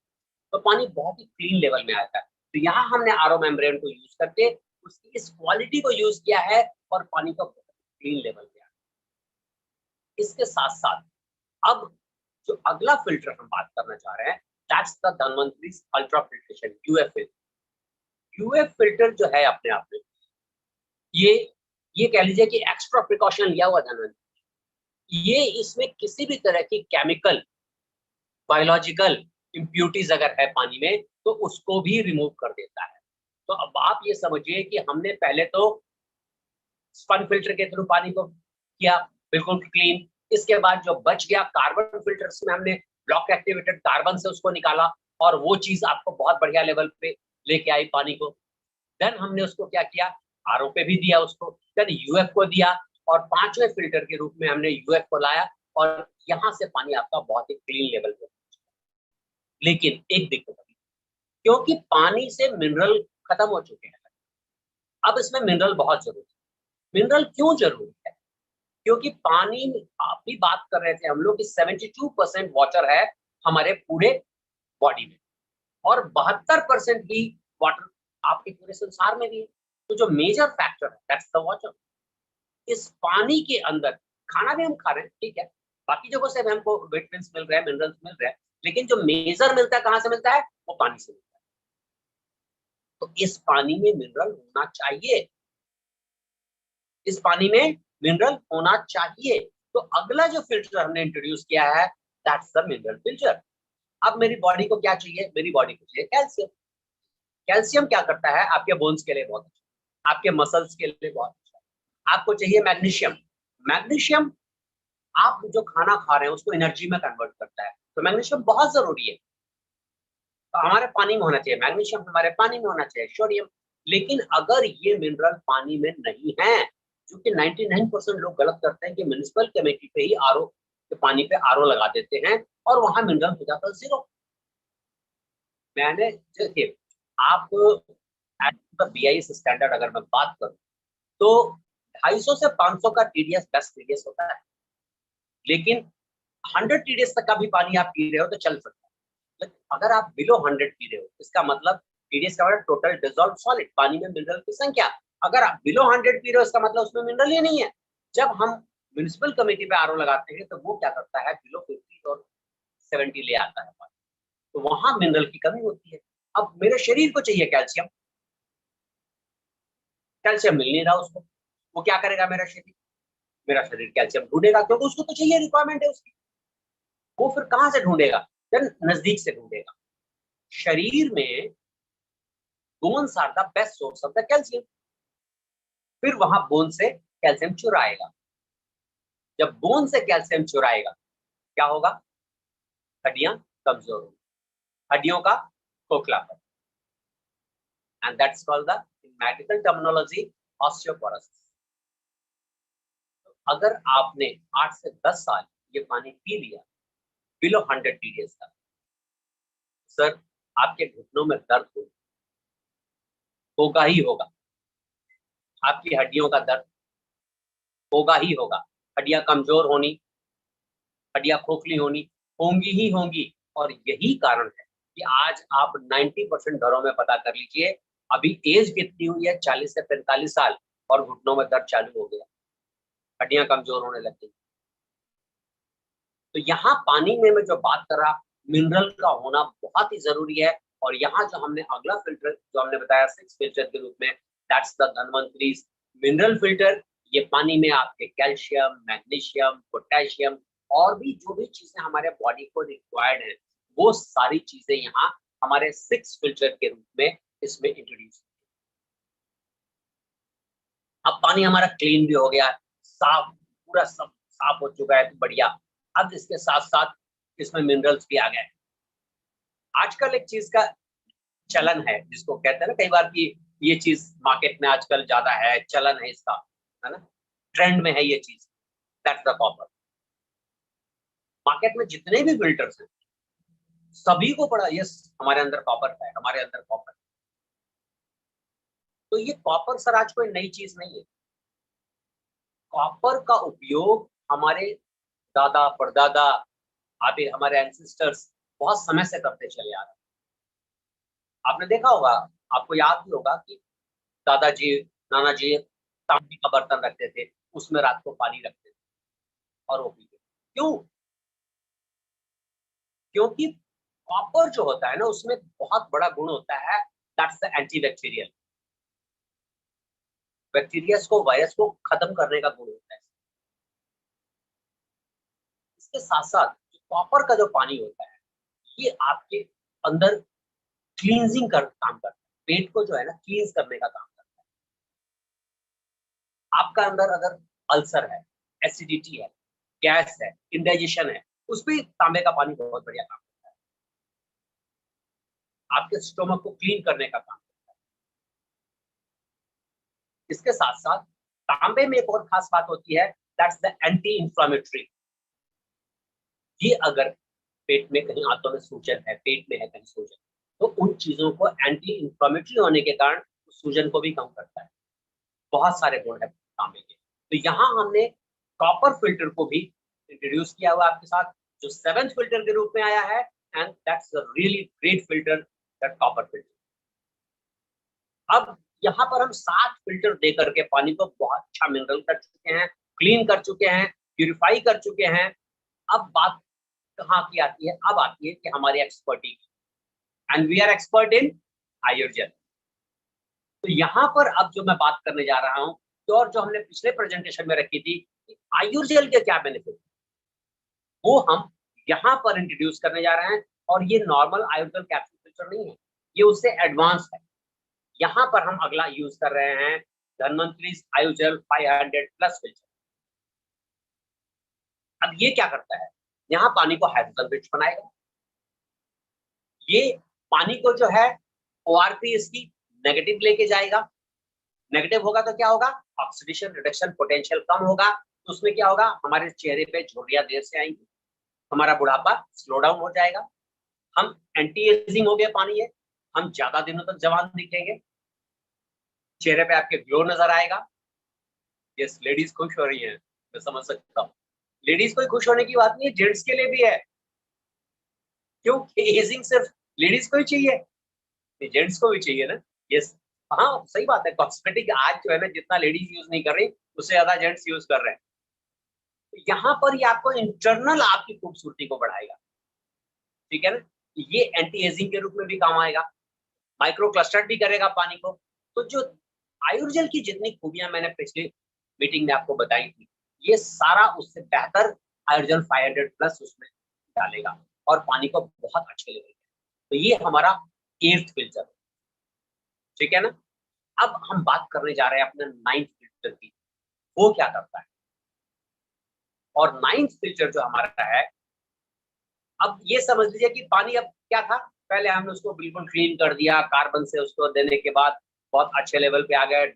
तो पानी बहुत ही क्लीन लेवल में आता है। तो यहाँ हमने आरओ मेम्ब्रेन को यूज करके उसकी इस क्वालिटी को यूज किया है और पानी का क्लीन लेवल पे आया। इसके साथ साथ अब जो अगला फिल्टर हम बात करना चाह रहे हैं, that's the Dhanvantari ultra filtration, UF filter. UF filter जो है अपने आप में ये कह लीजिए कि एक्स्ट्रा प्रिकॉशन लिया हुआ धनवंतरी, ये इसमें किसी भी तरह की केमिकल, बायोलॉजिकल इम्प्यूरिटीज अगर है पानी में तो उसको भी रिमूव कर देता है। तो अब आप ये समझिए कि हमने पहले तो स्पन फिल्टर के थ्रू पानी को किया बिल्कुल क्लीन, इसके बाद जो बच गया कार्बन फिल्टर्स में हमने ब्लॉक एक्टिवेटेड कार्बन से उसको निकाला और वो चीज आपको बहुत बढ़िया लेवल पे लेके आई पानी को। देन हमने उसको क्या किया, आरओ पे भी दिया उसको, देन यूएफ को दिया और पांचवें फिल्टर के रूप में हमने यूएफ को लाया और यहाँ से पानी आपका बहुत ही क्लीन लेवल पे। लेकिन एक दिक्कत है, क्योंकि पानी से मिनरल खत्म हो चुके हैं, अब इसमें मिनरल बहुत जरूरी है। मिनरल क्यों जरूरी है, क्योंकि पानी, आप भी बात कर रहे थे हम लोग कि 72% वाटर है हमारे पूरे बॉडी में और 72% ही वाटर आपके पूरे संसार में भी है। तो जो मेजर फैक्टर है दैट्स द वाटर। इस पानी के अंदर खाना भी हम खा रहे हैं, ठीक है, बाकी जगहों से भी हमको विटामिन्स मिल रहे हैं, मिनरल्स मिल रहे हैं, लेकिन जो मेजर मिलता है कहाँ से मिलता है, वो पानी से मिलता है। तो इस पानी में मिनरल होना चाहिए, इस पानी में मिनरल होना चाहिए। तो अगला जो फिल्टर हमने इंट्रोड्यूस किया है दैट्स द मिनरल फिल्टर। अब मेरी बॉडी को क्या चाहिए, मेरी बॉडी को चाहिए कैल्शियम। कैल्शियम क्या करता है, आपके बोन्स के लिए बहुत अच्छा, आपके मसल्स के लिए बहुत अच्छा। आपको चाहिए मैग्नीशियम। मैग्नीशियम आप जो खाना खा रहे हैं उसको एनर्जी में कन्वर्ट करता है, तो मैग्नीशियम बहुत जरूरी है। तो हमारे पानी में होना चाहिए मैग्नीशियम, हमारे पानी में होना चाहिए सोडियम। लेकिन अगर ये मिनरल पानी में नहीं है, जो कि 99% लोग गलत करते हैं कि म्युनिसिपल कमेटी पे ही आरओ के पानी पे आरओ लगा देते हैं और वहां मिनरल हो जाता है जीरो। मैंने देखिए, आप BIS स्टैंडर्ड अगर मैं बात करूं तो 250 से 500 का TDS बेस्ट TDS होता है, लेकिन 100 TDS तक का भी पानी आप पी रहे हो तो चल सकता है। लेकिन अगर आप बिलो 100 पी रहे हो, इसका मतलब TDS का मतलब टोटल डिसॉल्व सॉलिड, पानी में मिनरल की संख्या। अगर आप बिलो 100 पी रहे हो इसका मतलब उसमें मिनरल ही नहीं है। जब हम म्युनिसिपल कमेटी पे आरओ लगाते हैं तो वो क्या करता है, बिलो 50 और 70 ले आता है पानी, तो वहां मिनरल की कमी होती है। अब मेरे शरीर को चाहिए कैल्शियम, कैल्शियम मिल नहीं रहा उसको, वो क्या करेगा मेरा शरीर, मेरा शरीर कैल्शियम ढूंढेगा क्योंकि उसको तो चाहिए, रिक्वायरमेंट है उसकी। वो फिर कहां से ढूंढेगा, देन नजदीक से ढूंढेगा। शरीर में bones are the best source of the calcium. फिर वहां बोन से कैल्शियम चुराएगा। जब बोन से कैल्शियम चुराएगा क्या होगा? हड्डियां कमजोर होंगी, हड्डियों का खोखलापन, and that's called the in medical terminology osteoporosis. अगर आपने 8 से 10 साल ये पानी पी लिया बिलो 100 TDS का, सर आपके घुटनों में दर्द होगा ही होगा, आपकी हड्डियों का दर्द होगा ही होगा, हड्डियां कमजोर होनी, हड्डियां खोखली होनी, होंगी ही होंगी। और यही कारण है कि आज आप 90% घरों में पता कर लीजिए, अभी एज कितनी हुई है, 40 से 45 साल, और घुटनों में दर्द चालू हो गया, हड्डियां कमजोर होने लग गई। तो यहाँ पानी में मैं जो बात कर रहा, मिनरल का होना बहुत ही जरूरी है। और यहाँ जो हमने अगला फिल्टर जो हमने बताया 6 फिल्टर के रूप में, that's the Dhanvantari mineral filter. ये पानी में आपके कैल्शियम, मैग्नीशियम, पोटेशियम और भी जो भी चीजें हमारे बॉडी को रिक्वायर्ड है, वो सारी चीजें यहाँ हमारे 6 फिल्टर के रूप में इसमें इंट्रोड्यूस। अब पानी हमारा क्लीन भी हो गया, साफ, पूरा सब साफ हो चुका है, तो बढ़िया। अब इसके साथ साथ इसमें मिनरल्स भी आ गए। आजकल एक चीज का चलन है जिसको कहते हैं ना कई बार कि ये चीज मार्केट में आजकल ज्यादा है, चलन है इसका, है ना, ट्रेंड में है ये चीज, दैट्स द कॉपर। मार्केट में जितने भी फिल्टर्स हैं सभी को पड़ा, यस हमारे अंदर कॉपर है, हमारे अंदर कॉपर। तो ये कॉपर सर आज कोई नई चीज नहीं है। कॉपर का उपयोग हमारे दादा परदादा, आदि हमारे एंसेस्टर्स बहुत समय से करते चले आ रहे हैं। आपने देखा होगा, आपको याद भी होगा कि दादाजी, नाना जी तांबे का बर्तन रखते थे, उसमें रात को पानी रखते थे और वो पीते। क्यों? क्योंकि कॉपर जो होता है ना, उसमें बहुत बड़ा गुण होता है, दैट्स द एंटीबैक्टीरियल। बैक्टीरिया को, वायरस को खत्म करने का गुण होता है। इसके साथ साथ कॉपर का जो पानी होता है, ये आपके अंदर क्लींजिंग कर काम करता है, पेट को जो है ना क्लींस करने का काम करता है। आपका अंदर अगर अल्सर है, एसिडिटी है, गैस है, इंडाइजेशन है, उस पर तांबे का पानी बहुत बढ़िया काम करता है, आपके स्टोमक को क्लीन करने का काम करता है। इसके साथ साथ तांबे में एक और खास बात होती है, दैट्स द एंटी इंफ्लेमेटरी। ये अगर पेट में कहीं आंतों में सूजन है, पेट में है कहीं सूजन, तो उन चीजों को एंटी इंफ्लेमेटरी होने के कारण सूजन को भी कम करता है। बहुत सारे गुण है तांबे के। तो यहाँ हमने कॉपर फिल्टर को भी इंट्रोड्यूस किया हुआ आपके साथ, जो 7th फिल्टर के रूप में आया है, and that's a really great filter, that copper filter. अब यहाँ पर हम 7 फिल्टर दे करके पानी को बहुत अच्छा मिनरल कर चुके हैं, क्लीन कर चुके हैं, प्यूरिफाई कर चुके हैं। अब बात कहाँ की आती है? अब आती है कि हमारी expertise, and we are expert in Ayurveda. तो यहाँ पर अब जो मैं बात करने जा रहा हूँ, तो और जो हमने पिछले प्रेजेंटेशन में रखी थी, आयुर्जेल के क्या बेनिफिट, वो हम यहाँ पर इंट्रोड्यूस करने जा रहे हैं। और ये नॉर्मल आयुर्जेल कैप्सूल फिल्टर नहीं है, ये उससे एडवांस है। यहाँ पर हम अगला यूज कर रहे हैं धनवंतरी आयुर्जेल 500 प्लस फिल्टर। अब ये क्या करता है? यहाँ पानी को हाइड्रोजन रिच बनाएगा। ये पानी को जो है ORP इसकी नेगेटिव लेके जाएगा। नेगेटिव होगा तो क्या होगा? ऑक्सीडेशन रिडक्शन पोटेंशियल कम होगा, तो उसमें क्या होगा? हमारे चेहरे पे झुर्रियां देर से आएंगी, हमारा बुढ़ापा स्लो डाउन हो जाएगा, हम एंटी एजिंग हो गया पानी है, हम ज्यादा दिनों तक जवान दिखेंगे, चेहरे पे आपके ग्लो नजर आएगा। यस, लेडीज खुश हो रही हैं, मैं समझ सकता हूँ। लेडीज को खुश होने की बात नहीं है, जेंट्स के लिए भी है। क्योंकि एजिंग सिर्फ लेडीज को ही चाहिए, जेंट्स को भी चाहिए ना। यस, हाँ सही बात है। कॉस्मेटिक आज जो है ना, जितना लेडीज यूज नहीं कर रही, उससे ज्यादा जेंट्स यूज कर रहे हैं। तो यहाँ पर ये आपको इंटरनल आपकी खूबसूरती को बढ़ाएगा, ठीक है ना। ये एंटी एजिंग के रूप में भी काम आएगा, माइक्रो क्लस्टर भी करेगा पानी को। तो जो आयुर्जेल की जितनी खूबियां मैंने पिछली मीटिंग में आपको बताई थी, ये सारा उससे बेहतर आयुर्जेल 500 प्लस उसमें डालेगा और पानी को बहुत अच्छे लेवल। तो ये हमारा 8th फिल्टर, ठीक है ना। अब हम बात करने जा रहे हैं अपना 9th फिल्टर। फिल्टर की, वो क्या करता है। और 9th फिल्टर जो हमारा है, अब ये समझ लीजिए कि पानी अब क्या था, पहले हमने उसको बिल्कुल क्लीन कर दिया, कार्बन से उसको देने के बाद बहुत अच्छे लेवल पे आ गए,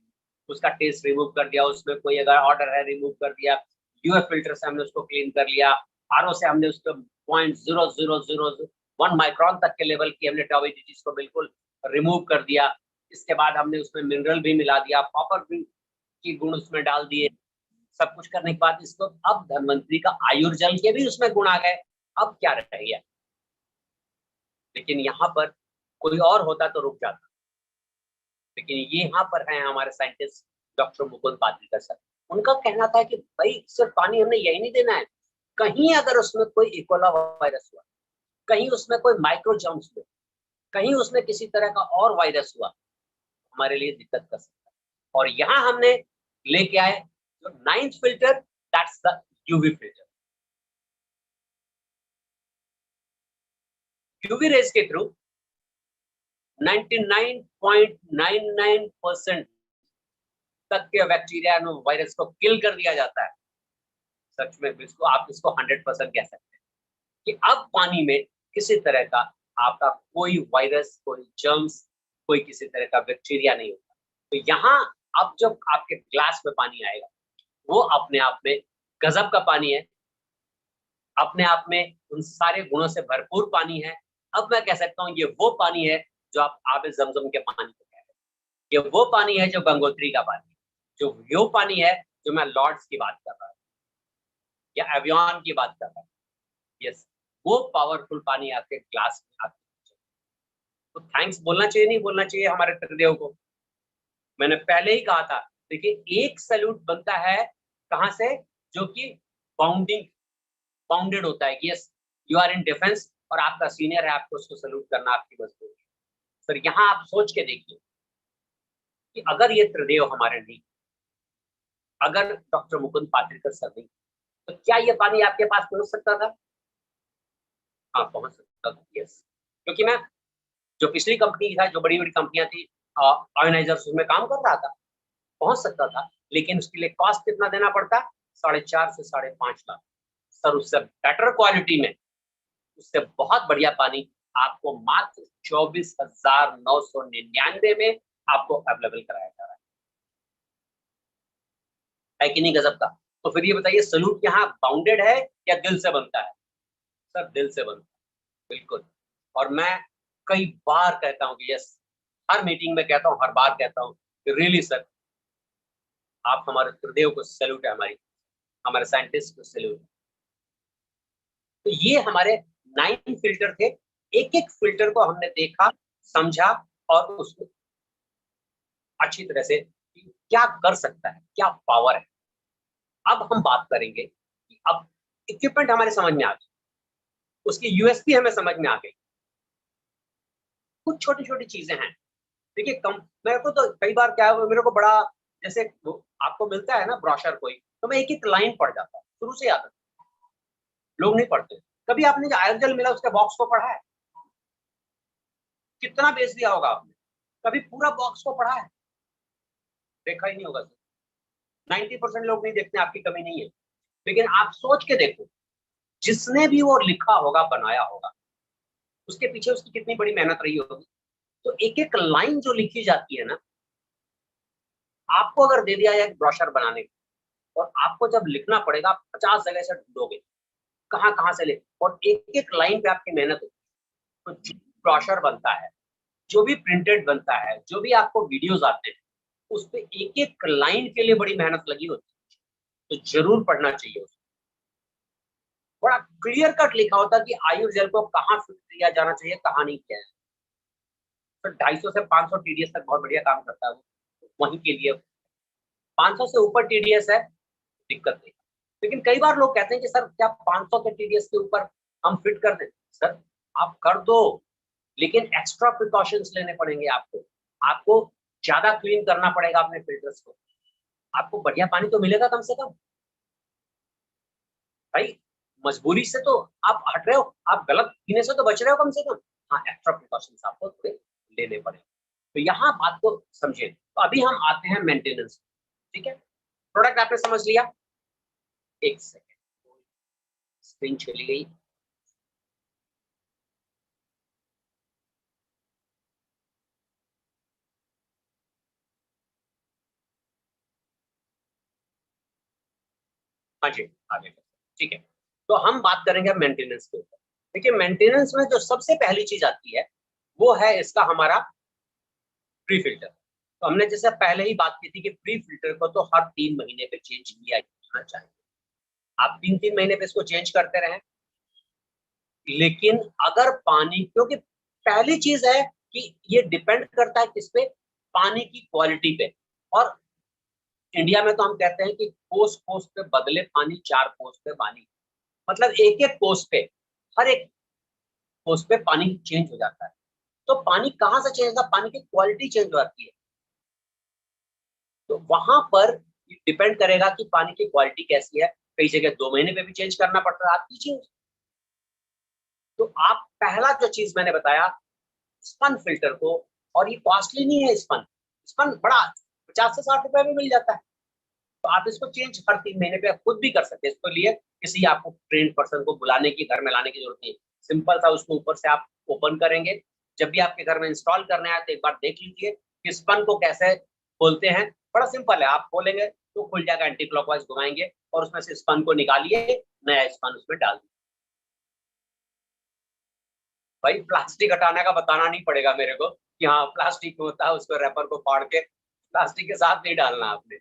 उसका टेस्ट रिमूव कर दिया, उसमें कोई अगर ऑर्डर है रिमूव कर दिया, यूएफ फिल्टर से हमने उसको क्लीन कर लिया, आरओ से हमने उसको 0.0001 माइक्रोन तक के लेवल की हमने टर्बिडिटीज को बिल्कुल रिमूव कर दिया। इसके बाद हमने उसमें मिनरल भी मिला दिया, कॉपर भी की गुण उसमें डाल दिए। सब कुछ करने के बाद इसको अब धनवंतरी का आयुर्जल के भी उसमें गुण आ गए। अब क्या रह गया, लेकिन यहाँ पर कोई और होता तो रुक जाता, लेकिन ये यहाँ पर है हमारे साइंटिस्ट डॉक्टर मुकुंद पाद्रिकर सर। उनका कहना था कि भाई सिर्फ पानी हमने यही नहीं देना है, कहीं अगर उसमें कोई इकोला वायरस हुआ, कहीं उसमें कोई माइक्रो जर्म्स हुए, कहीं उसमें किसी तरह का और वायरस हुआ, हमारे लिए दिक्कत कर सकता है। और यहाँ हमने लेके आए जो 9th filter, that's the UV filter. UV rays के थ्रू 99.99% तक के बैक्टीरिया वायरस को किल कर दिया जाता है। सच में इसको आप इसको 100% कह सकते हैं कि अब पानी में किसी तरह का आपका कोई वायरस, कोई जर्म्स, कोई किसी तरह का बैक्टीरिया नहीं होता। तो यहाँ अब जब आपके ग्लास में पानी आएगा, वो अपने आप में गजब का पानी है, अपने आप में उन सारे गुणों से भरपूर पानी है। अब मैं कह सकता हूँ ये वो पानी है जो आप आबे जमजम के पानी को कह रहे हैं, ये वो पानी है जो गंगोत्री का पानी है, जो वो पानी है जो मैं लॉर्ड्स की बात कर रहा हूँ या एवियन की बात कर रहा हूँ। यस, वो पावरफुल पानी आपके ग्लास में आती है। तो थैंक्स बोलना चाहिए, नहीं बोलना चाहिए हमारे त्रिदेव को। मैंने पहले ही कहा था, देखिए एक सैल्यूट बनता है कहां से, जो कि बाउंडेड होता है। Yes, you are in defence और आपका सीनियर है, आपको उसको सैल्यूट करना आपकी मजबूरी है। सर यहाँ आप सोच के देखिए कि अगर ये त्रिदेव हमारे नहीं, अगर डॉक्टर मुकुंद पाद्रिकर सर नहीं, तो क्या ये पानी आपके पास पहुंच सकता था? हाँ, पहुंच सकता था। यस, क्योंकि मैं जो पिछली कंपनी था, जो बड़ी बड़ी कंपनियां थी आयोनाइजर्स, उसमें काम कर रहा था, पहुंच सकता था, लेकिन उसके लिए कॉस्ट कितना देना पड़ता? 4.5 से 5.5 लाख। सर उससे बेटर क्वालिटी में, उससे बहुत बढ़िया पानी आपको मात्र 24,999 में आपको अवेलेबल कराया जा रहा है कि नहीं गजब का? तो फिर ये बताइए, सलूट यहाँ बाउंडेड है या दिल से बनता है? सर दिल से बनता है, बिल्कुल। और मैं कई बार कहता हूँ कि यस, हर मीटिंग में कहता हूँ, हर बार कहता हूँ कि रियली सर, आप हमारे त्रिदेव को सैल्यूट है, हमारे साइंटिस्ट को सैल्यूट। तो ये हमारे 9 फिल्टर थे। एक एक फिल्टर को हमने देखा, समझा और उसको अच्छी तरह से क्या कर सकता है, क्या पावर है। अब हम बात करेंगे कि अब इक्विपमेंट हमारे समझ में आ गई, उसकी यूएसपी हमें समझ में आ गई, कुछ छोटी छोटी चीजें हैं। देखिए मेरे को तो कई बार क्या है, मेरे को बड़ा जैसे आपको मिलता है ना ब्रोशर कोई, तो मैं एक एक लाइन पढ़ जाता हूँ, शुरू से आदत। लोग नहीं पढ़ते। कभी आपने जो आयोजल मिला उसके बॉक्स को पढ़ा है? कितना बेच दिया होगा आपने? कभी पूरा बॉक्स को पढ़ा है? देखा ही नहीं होगा सर। 90% लोग नहीं देखते, आपकी कमी नहीं है, लेकिन आप सोच के देखो, जिसने भी वो लिखा होगा, बनाया होगा, उसके पीछे उसकी कितनी बड़ी मेहनत रही होगी। तो एक एक लाइन जो लिखी जाती है ना, आपको अगर दे दिया जाए ब्रोशर बनाने को, और आपको जब लिखना पड़ेगा, आप 50 जगह से ढूंढोगे कहाँ कहाँ से लिख, और एक एक लाइन पे आपकी मेहनत होगी। तो जो ब्रोशर बनता है, जो भी प्रिंटेड बनता है, जो भी आपको वीडियोस आते हैं, उस पे एक एक लाइन के लिए बड़ी मेहनत लगी होती है। तो जरूर पढ़ना चाहिए उसको। बड़ा क्लियर कट लिखा होता है कि आयुर्वेद जेल को कहाँ फिट किया जाना चाहिए, कहाँ नहीं किया है। तो 250 से 500 टीडीएस तक बहुत बढ़िया काम करता है वो, वहीं के लिए। 500 से ऊपर टीडीएस है, दिक्कत नहीं। लेकिन कई बार लोग कहते हैं कि सर क्या 500 के टीडीएस के ऊपर हम फिट कर दें? सर आप कर दो, लेकिन एक्स्ट्रा प्रिकॉशंस लेने पड़ेंगे आपको। आपको ज्यादा क्लीन करना पड़ेगा अपने फिल्टर्स को। आपको बढ़िया पानी तो मिलेगा कम से कम भाई। मजबूरी से तो आप हट रहे हो, आप गलत पीने से तो बच रहे हो कम से कम। हाँ, एक्स्ट्रा प्रिकॉशंस आपको थोड़े लेने पड़ेंगे। तो यहाँ बात को समझे। तो अभी हम आते हैं मेंटेनेंस, ठीक है। प्रोडक्ट आपने समझ लिया? एक सेकेंड, स्क्रीन चली गई। हाँ जी, आगे ठीक है। तो हम बात करेंगे मेंटेनेंस के ऊपर। देखिए, मेंटेनेंस में जो सबसे पहली चीज आती है वो है इसका हमारा प्री फिल्टर। तो हमने जैसे पहले ही बात की थी कि प्री फिल्टर को तो हर 3 महीने पे चेंज किया जाना चाहिए। आप 3-3 महीने पे इसको चेंज करते रहें। लेकिन अगर पानी, क्योंकि पहली चीज है कि ये डिपेंड करता है किस पे, पानी की क्वालिटी पे। और इंडिया में तो हम कहते हैं कि कोस कोस पे बदले पानी, 4 कोस पे पानी, मतलब एक एक कोस पे, हर एक कोस पे पानी चेंज हो जाता है। तो पानी कहाँ से चेंज होता है? पानी की क्वालिटी चेंज हो जाती है। तो वहां पर डिपेंड करेगा कि पानी की क्वालिटी कैसी है। कई जगह 2 महीने पे भी चेंज करना पड़ता है, आपकी चेंज। तो आप पहला जो चीज मैंने बताया, स्पन फिल्टर को, और ये कॉस्टली नहीं है। स्पन स्पन बड़ा 50 से 60 रुपए में मिल जाता है। तो आप इसको चेंज हर 3 महीने पे खुद भी कर सकते हैं। इसके लिए किसी आपको ट्रेन पर्सन को बुलाने की, घर में लाने की जरूरत नहीं। सिंपल सा उसको ऊपर से आप ओपन करेंगे। जब भी आपके घर में इंस्टॉल करने आए तो एक बार देख लीजिए कि स्पन को कैसे खोलते हैं। बड़ा सिंपल है, आप खोलेंगे तो खुल जाएगा, एंटी क्लॉकवाइज घुमाएंगे और उसमें से स्पन को निकालिए, नया स्पन उसमें डाल दीजिए। भाई, प्लास्टिक हटाने का बताना नहीं पड़ेगा मेरे को कि हाँ प्लास्टिक होता है, उसको रैपर को फाड़ के प्लास्टिक के साथ नहीं डालना आपने,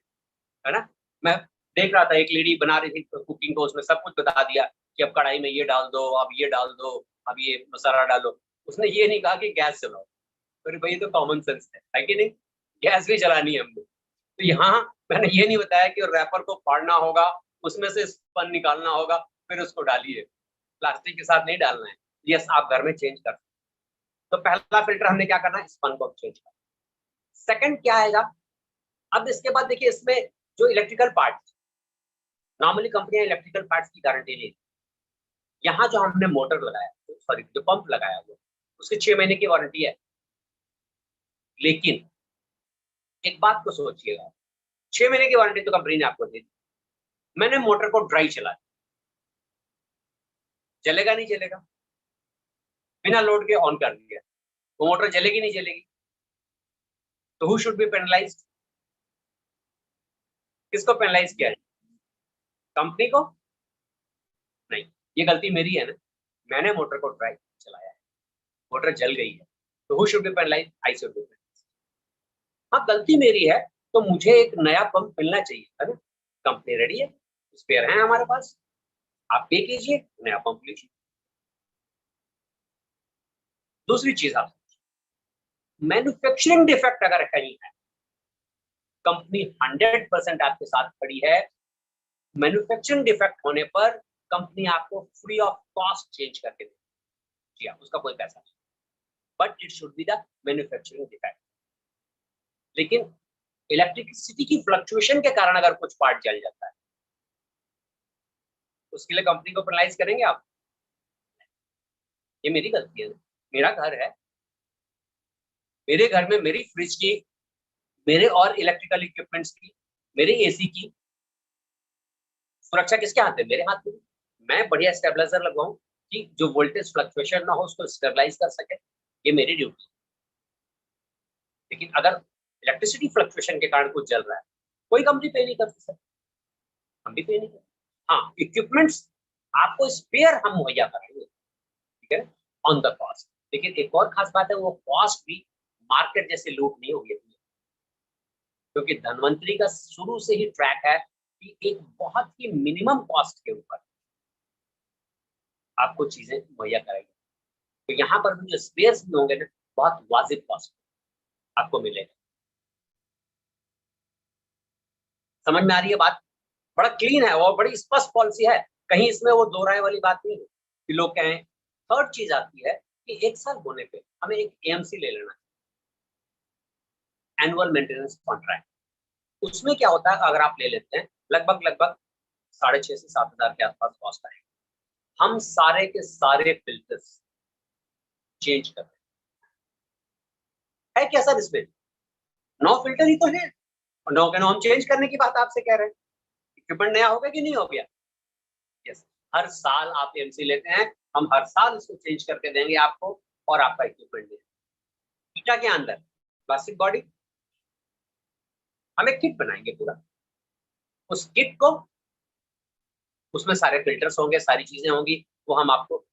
है ना। मैं देख रहा था, एक लेडी बना रही थी कुकिंग को, उसमें सब कुछ बता दिया कि अब कढ़ाई में ये डाल दो, अब ये डाल दो, अब ये मसाला डालो। उसने ये नहीं कहा कि गैस चलाओ। अरे भाई, तो कॉमन सेंस है कि नहीं? गैस भी चलानी है हमने। तो यहाँ मैंने ये नहीं बताया कि रैपर को फाड़ना होगा, उसमें से स्पन निकालना होगा, फिर उसको डालिए। प्लास्टिक के साथ नहीं डालना है। यस, आप घर में चेंज कर। तो पहला फिल्टर हमने क्या करना है, स्पन को चेंज करना। सेकंड क्या आएगा? अब इसके बाद देखिए, इसमें जो इलेक्ट्रिकल पार्ट, नॉर्मली कंपनियां इलेक्ट्रिकल पार्ट्स की गारंटी नहीं। यहाँ जो हमने मोटर लगाया, सॉरी जो पंप लगाया वो, उसकी 6 महीने की वारंटी है। लेकिन एक बात को सोचिएगा, 6 महीने की वारंटी तो कंपनी ने आपको दी, मैंने मोटर को ड्राई चलाया, चलेगा नहीं चलेगा? बिना लोड के ऑन कर दिया, वो मोटर चलेगी नहीं चलेगी? तो हु शुड बी पेनलाइज्ड? किसको पेनलाइज किया है? कंपनी को? नहीं, ये गलती मेरी है ना। मैंने मोटर को ड्राई चलाया है, मोटर जल गई है, तो who should be penalise? I should be penalise. हाँ, गलती मेरी है, तो मुझे एक नया पंप मिलना चाहिए, है ना। कंपनी रेडी है, स्पेयर है हमारे पास, आप पे कीजिए, नया पंप लीजिए। दूसरी चीज, आप मैन्युफैक्चरिंग डिफेक्ट अगर कहीं है, कंपनी 100% आपके साथ खड़ी है। मैन्युफैक्चरिंग डिफेक्ट होने पर कंपनी आपको फ्री ऑफ कॉस्ट चेंज करके देगी, उसका कोई पैसा नहीं, but it should be the manufacturing defect. लेकिन इलेक्ट्रिसिटी की फ्लक्चुएशन के कारण अगर कुछ पार्ट जल जाता है, उसके लिए कंपनी को पेनलाइज करेंगे आप? ये मेरी गलती है, मेरा घर है, मेरे घर में मेरी फ्रिज की, मेरे और इलेक्ट्रिकल इक्विपमेंट्स की, मेरे एसी की सुरक्षा किसके हाथ है? मेरे हाथ में। मैं बढ़िया स्टेबलाइजर लगवाऊं कि जो वोल्टेज फ्लक्चुएशन ना हो उसको स्टेबलाइज कर सके, ये मेरी ड्यूटी। लेकिन अगर इलेक्ट्रिसिटी फ्लक्चुएशन के कारण कुछ जल रहा है, कोई कंपनी पे नहीं कर सकती, हम भी पे नहीं कर। हाँ, इक्विपमेंट्स आपको स्पेयर हम मुहैया कराएंगे, ठीक है, ऑन द कॉस्ट। लेकिन एक और खास बात है, वो कॉस्ट भी मार्केट जैसे लूट नहीं होगी, क्योंकि धनवंतरी का शुरू से ही ट्रैक है कि एक बहुत ही मिनिमम कॉस्ट के ऊपर आपको चीजें मुहैया कराएंगे। तो यहाँ पर भी जो स्पेयर्स भी होंगे ना, बहुत वाजिब कॉस्ट आपको मिलेगा। समझ में आ रही है बात? बड़ा क्लीन है और बड़ी स्पष्ट पॉलिसी है, कहीं इसमें वो दो राय वाली बात नहीं है कि लोग कहें। थर्ड चीज आती है कि 1 साल होने पे हमें एक एएमसी ले लेना, एनुअल मेंटेनेंस कॉन्ट्रैक्ट। उसमें क्या होता है, अगर आप ले लेते हैं, लगभग लगभग 6,500 से 7,000 के आसपास कॉस्ट आएगी। हम सारे के सारे फिल्टर्स चेंज कर रहे हैं। है क्या सर इसमें? 9 फिल्टर ही तो है, और 9 के 9 हम चेंज करने की बात आपसे कह रहे हैं। इक्विपमेंट नया हो गया कि नहीं हो गया? यस, हर साल आप एएमसी लेते हैं, हम हर साल इसको चेंज करके देंगे आपको और आपका इक्विपमेंट देंगे। क्या क्या अंदर प्लास्टिक बॉडी, हम एक किट बनाएंगे पूरा, उस किट को, उसमें सारे फिल्टर्स होंगे, सारी चीजें होंगी, वो हम आपको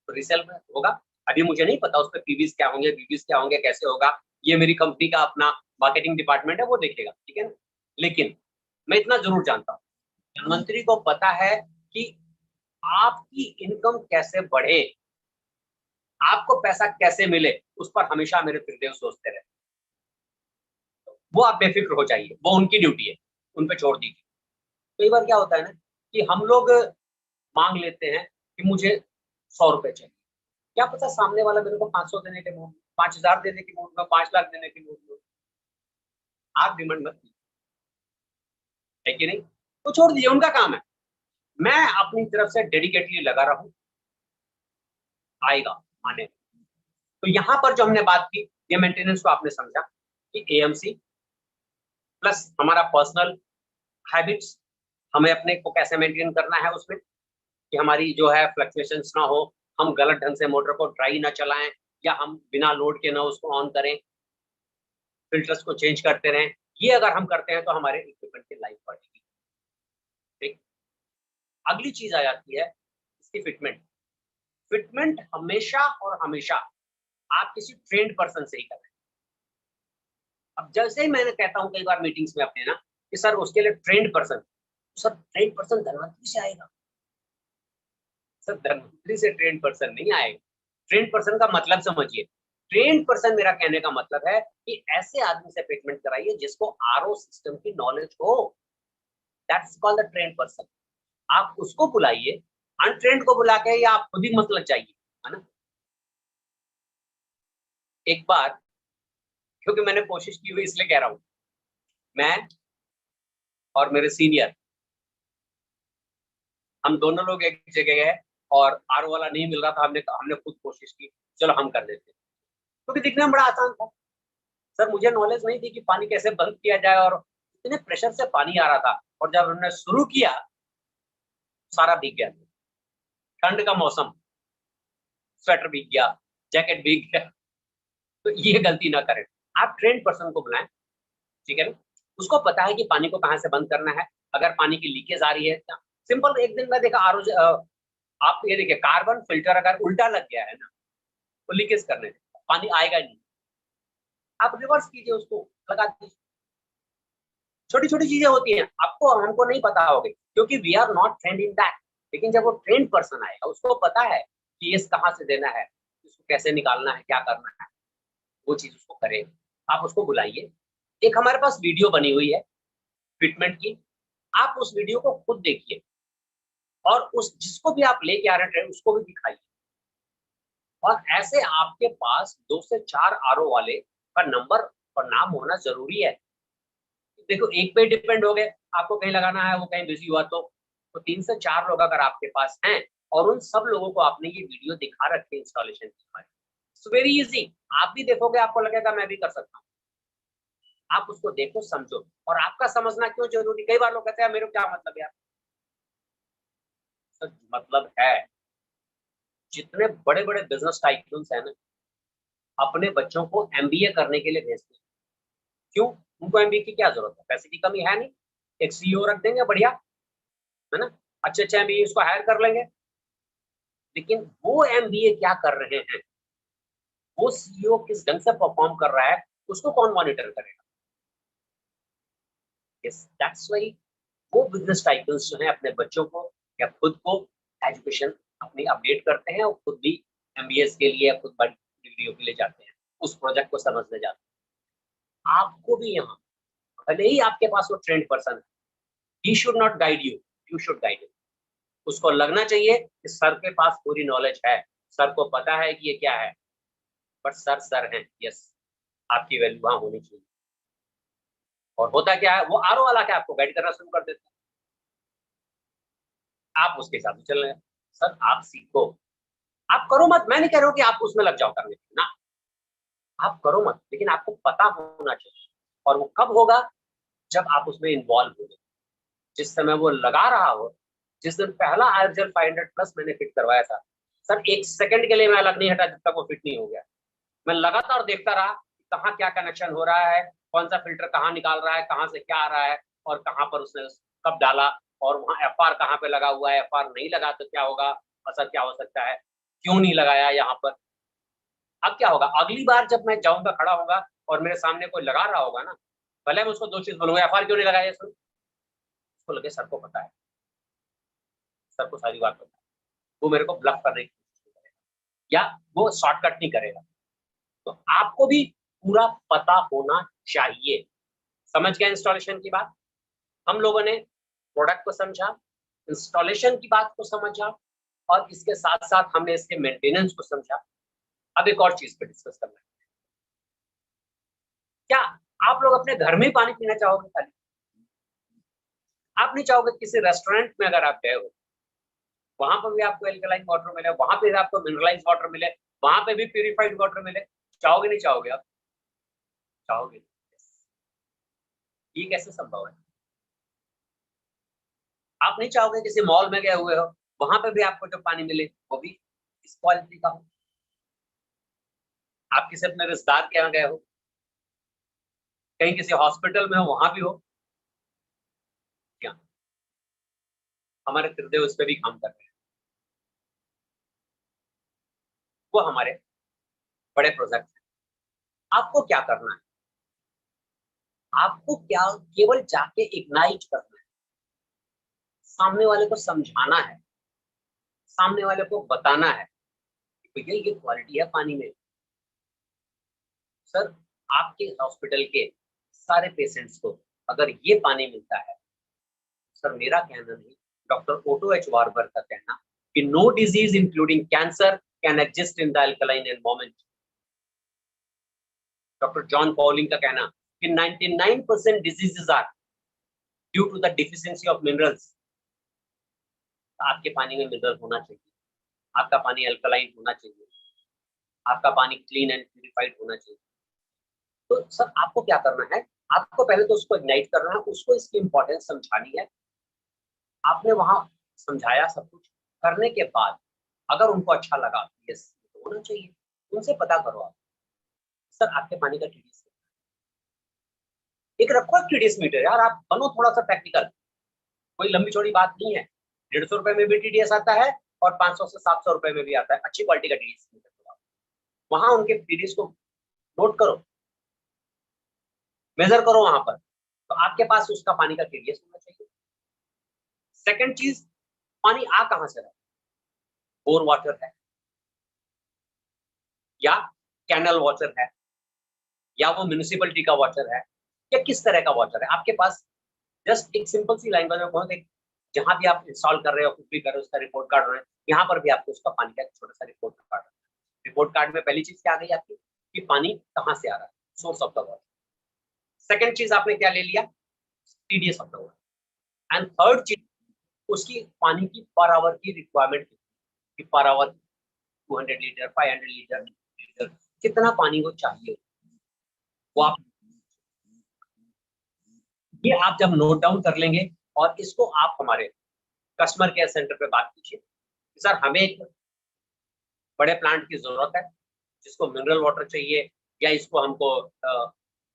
रीसेल में होगा। अभी मुझे नहीं पता उस पर पीवीज क्या होंगे, बीवीज क्या होंगे, कैसे होगा, ये मेरी कंपनी का अपना मार्केटिंग डिपार्टमेंट है, वो देखेगा, ठीक है ना। लेकिन मैं इतना जरूर जानता हूँ, प्रधानमंत्री को पता है कि आपकी इनकम कैसे बढ़े, आपको पैसा कैसे मिले, उस पर हमेशा मेरे त्रिदेव सोचते रहे। वो आप बेफिक्र हो जाइए, वो उनकी ड्यूटी है, उन पे छोड़ दीजिए। कई बार क्या होता है ना कि हम लोग मांग लेते हैं कि मुझे 100 रुपए चाहिए, क्या पता सामने वाला मेरे को 500 देने के मूड, 5000 देने के मूड में, 5 लाख देने के मूड में, आप डिमांड मत कीजिए, है कि नहीं? तो छोड़ दीजिए, उनका काम है। मैं अपनी तरफ से डेडिकेटली लगा रहा हूं, आएगा आने। तो यहां पर जो हमने बात की, ये मेंटेनेंस को आपने समझा कि एएमसी प्लस हमारा पर्सनल हैबिट्स, हमें अपने को कैसे मेंटेन करना है उसमें, कि हमारी जो है फ्लक्चुएशंस ना हो, हम गलत ढंग से मोटर को ड्राई ना चलाएं, या हम बिना लोड के ना उसको ऑन करें, फिल्टर्स को चेंज करते रहें। ये अगर हम करते हैं तो हमारे इक्विपमेंट की लाइफ बढ़ेगी। ठीक, अगली चीज आ जाती है इसकी फिटमेंट। फिटमेंट हमेशा और हमेशा आप किसी ट्रेंड पर्सन से ही करें। अब जैसे ही मैंने कहता हूं कई बार मीटिंग्स में अपने ना कि सर उसके लिए trend person, sir trend person Dhanvantari से आएगा, सर धनवंतरी से ट्रेंड पर्सन नहीं आएगा। ट्रेंड पर्सन का मतलब समझिए, ट्रेंड पर्सन मेरा कहने का मतलब है कि ऐसे आदमी से ट्रीटमेंट कराइए जिसको आरओ सिस्टम की नॉलेज हो, that's called the trend person. आप उसको बुलाइए, अनट्रेंड को बुला के या आप खुद ही मत लग जाइए, है ना। एक बार, क्योंकि मैंने कोशिश की हुई इसलिए कह रहा हूं, मैं और मेरे सीनियर, हम दोनों लोग एक जगह गए और आर वाला नहीं मिल रहा था, हमने हमने खुद कोशिश की, चलो हम कर देते, क्योंकि दिखने में बड़ा आसान था। सर मुझे नॉलेज नहीं थी कि पानी कैसे बंद किया जाए, और इतने प्रेशर से पानी आ रहा था, और जब हमने शुरू किया सारा भीग गया, ठंड का मौसम, स्वेटर भीग गया, जैकेट भीग गया। तो ये गलती ना करें, आप ट्रेंड पर्सन को बुलाएं, ठीक है ना, उसको पता है कि पानी को कहाँ से बंद करना है, अगर पानी की लीकेज आ रही है। सिंपल, एक दिन मैं देखा आर, आप ये देखिए, कार्बन फिल्टर अगर उल्टा लग गया है ना, तो लीकेज करने पानी आएगा नहीं, आप रिवर्स कीजिए, उसको लगा दीजिए। छोटी छोटी चीजें होती हैं, आपको हमको नहीं पता होगी क्योंकि we are not trained in that. लेकिन जब वो ट्रेंड पर्सन आएगा, उसको पता है कि ये कहाँ से देना है, इसको कैसे निकालना है, क्या करना है, वो चीज उसको करे। आप उसको बुलाइए। एक हमारे पास वीडियो बनी हुई है फिटमेंट की, आप उस वीडियो को खुद देखिए, और उस जिसको भी आप लेके आ रहे हैं उसको भी दिखाइए। और ऐसे आपके पास 2 से 4 आरओ वाले का नंबर और नाम होना जरूरी है। देखो, एक पे डिपेंड हो गए, आपको कहीं लगाना है, वो कहीं बिजी हुआ, तो 3 से 4 लोग अगर आपके पास हैं, और उन सब लोगों को आपने ये वीडियो दिखा रखे इंस्टॉलेशन की, इट्स वेरी इजी। आप भी देखोगे, आपको लगेगा मैं भी कर सकता हूँ। आप उसको देखो, समझो, और आपका समझना क्यों जरूरी। कई बार लोग कहते हैं मेरे को क्या मतलब यार, सर मतलब है। जितने बड़े बड़े बिजनेस टाइकून्स हैं ना, अपने बच्चों को एमबीए करने के लिए भेजते हैं। क्यों? उनको एमबीए की क्या जरूरत है, पैसे की कमी है नहीं, एक सीईओ रख देंगे बढ़िया, है ना, अच्छे अच्छे एमबीए उसको हायर कर लेंगे। लेकिन वो एमबीए क्या कर रहे हैं, वो सीईओ किस ढंग से परफॉर्म कर रहा है, उसको कौन मॉनिटर करेगा? यस, दैट्स व्हाई वो बिजनेस टाइकून्स जो है अपने बच्चों को या खुद को एजुकेशन अपनी अपडेट करते हैं, और खुद भी एमबीएस के लिए, खुद बड़ी डिग्रियों के लिए जाते हैं, उस प्रोजेक्ट को समझने जाते हैं। आपको भी यहाँ, भले ही आपके पास वो ट्रेंड पर्सन है, he should not guide you, you should guide you. उसको लगना चाहिए कि सर के पास पूरी नॉलेज है, सर को पता है कि ये क्या है, बट सर सर हैं, यस, आपकी वैल्यू वहां होनी चाहिए। और होता क्या है, वो आरओ वाला क्या आपको गाइड करना शुरू कर देता है, आप उसके हिसाब से चल रहे हैं। सर आप सीखो, आप करो मत, मैं नहीं कह रहा हूँ कि आप उसमें लग जाओ करने ना, आप करो मत, लेकिन आपको पता होना चाहिए। और वो कब होगा, जब आप उसमें इन्वॉल्व हो गए। जिस समय वो लगा रहा हो, जिस दिन पहला आयोजन 500 प्लस मैंने फिट करवाया था सर, 1 सेकंड के लिए मैं अलग नहीं हटा जब तक वो फिट नहीं हो गया। मैं लगातार देखता रहा कहाँ क्या कनेक्शन हो रहा है, कौन सा फिल्टर कहाँ निकाल रहा है, कहाँ से क्या आ रहा है और कहाँ पर उसने कब डाला, और वहाँ एफआर कहाँ पे लगा हुआ है, एफआर नहीं लगा तो क्या होगा, असर क्या हो सकता है, क्यों नहीं लगाया यहाँ पर। अब क्या होगा, अगली बार जब मैं जाऊंगा, खड़ा होगा और मेरे सामने कोई लगा रहा होगा ना, भले मैं उसको 2 चीज बोलूंगा, एफआर क्यों नहीं लगाया सर, उसको लगे सर को पता है, सर को सारी बात पता है, वो मेरे को ब्लफ करने की कोशिश करेगा या वो शॉर्टकट नहीं करेगा। तो आपको भी पूरा पता होना चाहिए। समझ गए इंस्टॉलेशन की बात? हम लोगों ने प्रोडक्ट को समझा, इंस्टॉलेशन की बात को समझा और इसके साथ साथ हमने इसके मेंटेनेंस को समझा। अब एक और चीज पे डिस्कस करना है, क्या आप लोग अपने घर में ही पानी पीना चाहोगे? खाली आप नहीं चाहोगे किसी रेस्टोरेंट में अगर आप गए हो, वहां पर भी आपको एल्कलाइन वाटर मिले, वहां पे भी आपको मिनरलाइज वाटर मिले, वहां पे भी प्यूरिफाइड वाटर मिले, चाहोगे नहीं चाहोगे? आप चाहोगे? ये कैसे संभव है? आप नहीं चाहोगे किसी मॉल में गए हुए हो, वहां पे भी आपको जो पानी मिले वो भी इस क्वालिटी का हो? आप किसी अपने रिश्तेदार के यहाँ गए हो, कहीं किसी हॉस्पिटल में हो, वहां भी हो क्या? हमारे हृदय उस पर भी काम कर रहे हैं, वो हमारे बड़े प्रोजेक्ट हैं। आपको क्या करना है? आपको क्या केवल जाके इग्नाइट करना है, सामने वाले को समझाना है, सामने वाले को बताना है कि भैया ये क्वालिटी है पानी में। सर, आपके हॉस्पिटल के सारे पेशेंट्स को अगर ये पानी मिलता है, सर मेरा कहना नहीं, डॉक्टर ओटो एच वार्बर का कहना कि no disease including cancer can exist in the alkaline environment. Doctor John Pauling का कहना कि 99% diseases are due to the deficiency of minerals. आपके पानी में मिनरल होना चाहिए, आपका पानी अल्कलाइन होना चाहिए, आपका पानी क्लीन एंड प्यूरिफाइड होना चाहिए। तो सर आपको क्या करना है, आपको पहले तो उसको इग्नाइट करना है, उसको इसकी इंपॉर्टेंस समझानी है। आपने वहां समझाया सब कुछ करने के बाद अगर उनको अच्छा लगा, यस तो होना चाहिए, उनसे पता करो आप, सर आपके पानी का टीडीएस एक रखो, एक टीडीएस मीटर यार, आप बनो थोड़ा सा प्रैक्टिकल, कोई लंबी चौड़ी बात नहीं है। 150 रुपए में भी टीडीएस आता है और 500 से 700 रुपए में भी आता है, अच्छी क्वालिटी का टीडीएस मीटर। वहां उनके टीडीएस को नोट करो, मेजर करो वहां पर, तो आपके पास उसका पानी का टीडीएस होना चाहिए। सेकंड चीज, पानी आ कहां से रहा है, बोर वाटर है या कैनल वाटर है या वो म्यूनिसिपलिटी का वाटर है या किस तरह का वाटर है आपके पास? जस्ट एक सिंपल सी लैंग्वेज में कहूँ, जहां भी आप इंस्टॉल कर रहे हो, कुछ भी कर रहे हो, उसका रिपोर्ट कार्ड रहे हैं, यहाँ पर भी आपको उसका पानी का छोटा सा रिपोर्ट कार्ड। रिपोर्ट कार्ड में पहली चीज क्या आ गई आपकी कि पानी कहाँ से आ रहा है, source of the water. Second चीज आपने क्या ले लिया, TDS of the water. And third चीज उसकी पानी की पर आवर की रिक्वायरमेंट की, पर आवर 200 लीटर 500 लीटर कितना पानी को चाहिए, वो आप ये आप जब नोट डाउन कर लेंगे और इसको आप हमारे कस्टमर केयर सेंटर पे बात कीजिए, सर हमें एक बड़े प्लांट की जरूरत है जिसको मिनरल वाटर चाहिए या इसको हमको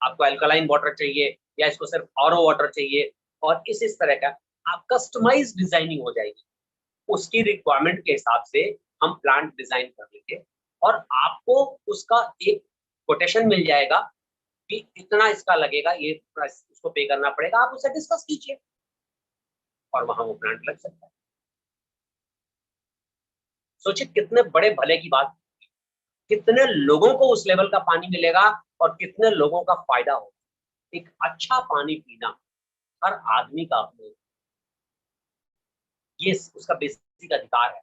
आपको अल्कलाइन वाटर चाहिए या इसको सिर्फ आरओ वाटर चाहिए, और इस तरह का आप कस्टमाइज डिजाइनिंग हो जाएगी, उसकी रिक्वायरमेंट के हिसाब से हम प्लांट डिजाइन कर लेंगे और आपको उसका एक कोटेशन मिल जाएगा कि इतना इसका लगेगा, ये प्राइस उसको पे करना पड़ेगा, आप उससे डिस्कस कीजिए और वहां वो प्लांट लग सकता है। सोचिए कितने बड़े भले की बात, कितने लोगों को उस लेवल का पानी मिलेगा और कितने लोगों का फायदा होगा। एक अच्छा पानी पीना हर आदमी का अपने, ये उसका बेसिक अधिकार है।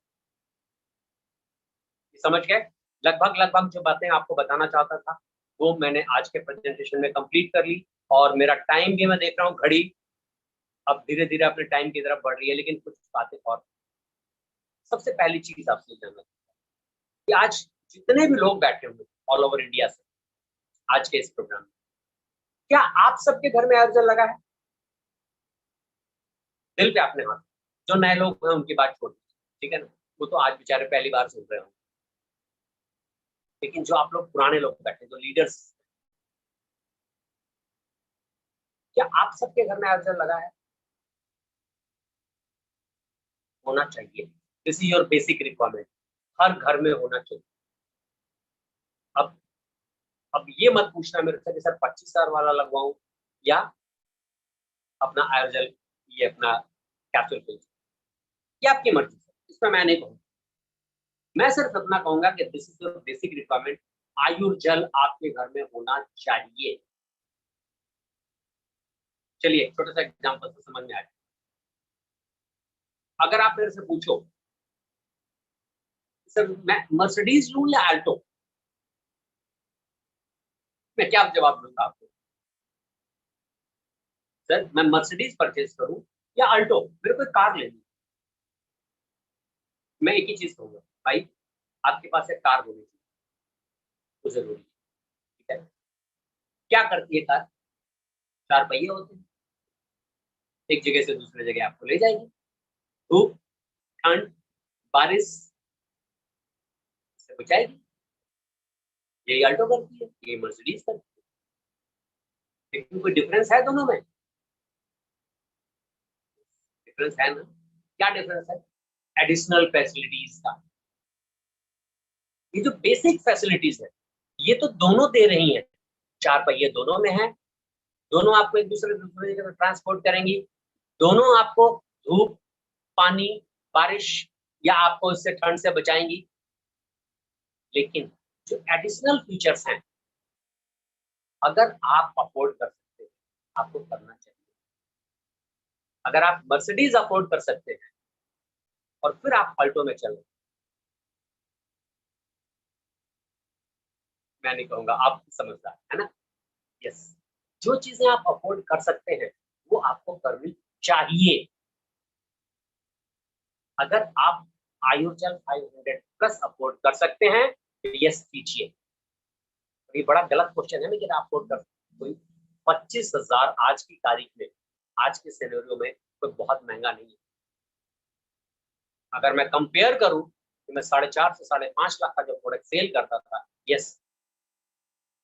समझ गए? लगभग लगभग जो बातें आपको बताना चाहता था वो मैंने आज के प्रेजेंटेशन में कंप्लीट कर ली, और मेरा टाइम भी मैं देख रहा हूँ, घड़ी अब धीरे धीरे अपने टाइम की तरफ बढ़ रही है, लेकिन कुछ बातें और। सबसे पहली चीज आपसे जानना कि आज जितने भी लोग बैठे हुए ऑल ओवर इंडिया से आज के इस प्रोग्राम में, क्या आप सबके घर में एयरजेल लगा है? दिल पे अपने हाथ। जो नए लोग हैं उनकी बात छोड़ दीजिए, ठीक है ना, वो तो आज बेचारे पहली बार सुन रहे हो, लेकिन जो आप लोग पुराने लोग बैठे, जो लीडर्स, क्या आप सबके घर में आयोजन लगा है? होना चाहिए। This is your basic requirement, हर घर में होना चाहिए। अब अब ये मत पूछना मेरे से कि सर 25,000 वाला लगवाऊं या अपना आयोजन, ये अपना कैप्सूल फिल्टर, ये आपकी मर्जी है, इसमें मैं नहीं कहूँगा। मैं सिर्फ इतना कहूंगा कि this is your basic requirement, Ayurjal आपके घर में होना चाहिए। चलिए छोटा सा एग्जांपल से समझ में आए। अगर आप मेरे से पूछो सर मैं मर्सिडीज लूं या आल्टो, मैं क्या जवाब दूंगा आपको? सर मैं मर्सिडीज परचेज करूं या आल्टो, मेरे को एक कार लेनी है। मैं एक ही चीज कहूंगा, भाई आपके पास एक कार होनी चाहिए, वो जरूरी है, ठीक है। क्या करती है कार? 4 पहिए होते हैं, एक जगह से दूसरे जगह आपको ले जाएगी, धूप, ठंड, बारिश से बचाएगी। यही आल्टो करती है, यही मर्सिडीज करती है, लेकिन कोई डिफरेंस है दोनों में? डिफरेंस है ना? क्या डिफरेंस है? एडिशनल फैसिलिटीज का। ये जो बेसिक फैसिलिटीज है, ये तो दोनों दे रही हैं। 4 पहिए दोनों में है, दोनों आपको एक दूसरे दूसरे जगह ट्रांसपोर्ट करेंगी, दोनों आपको धूप, पानी, बारिश या आपको इससे ठंड से बचाएंगी। लेकिन जो एडिशनल फीचर्स हैं, अगर आप अफोर्ड कर सकते हैं, आपको करना चाहिए। अगर आप मर्सिडीज अफोर्ड कर सकते हैं और फिर आप अल्टो में चलें, मैं नहीं कहूंगा, आप समझदार है ना। यस, जो चीजें आप अफोर्ड कर सकते हैं वो आपको करनी चाहिए। अगर आप आयुर्जल 500 प्लस अफोर्ड कर सकते हैं तो यस कीजिए। ये बड़ा गलत क्वेश्चन है, लेकिन आप अफोर्ड कर कोई 25,000 आज की तारीख में, आज के सिनेरियो में कोई बहुत महंगा नहीं है। अगर मैं कंपेयर करूं तो मैं 4.5 से 5.5 लाख का जो प्रोडक्ट सेल करता था, यस,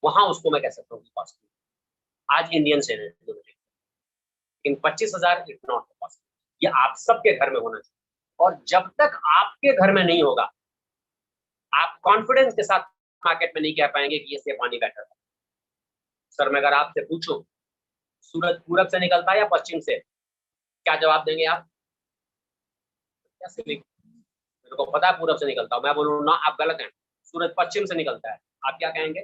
वहां उसको मैं कह सकता हूँ कॉस्टली आज इंडियन सिनेरियो में, लेकिन 25,000 इज नॉट कॉस्टली। ये आप सबके घर में होना चाहिए, और जब तक आपके घर में नहीं होगा, आप कॉन्फिडेंस के साथ मार्केट में नहीं कह पाएंगे कि ये से पानी बेटर है। सर मैं अगर आपसे पूछूं सूरज पूरब से निकलता है या पश्चिम से, क्या जवाब देंगे आप? मेरे को पता है पूरब से निकलता है, मैं बोलूँ ना आप गलत हैं, सूरज पश्चिम से निकलता है, आप क्या कहेंगे?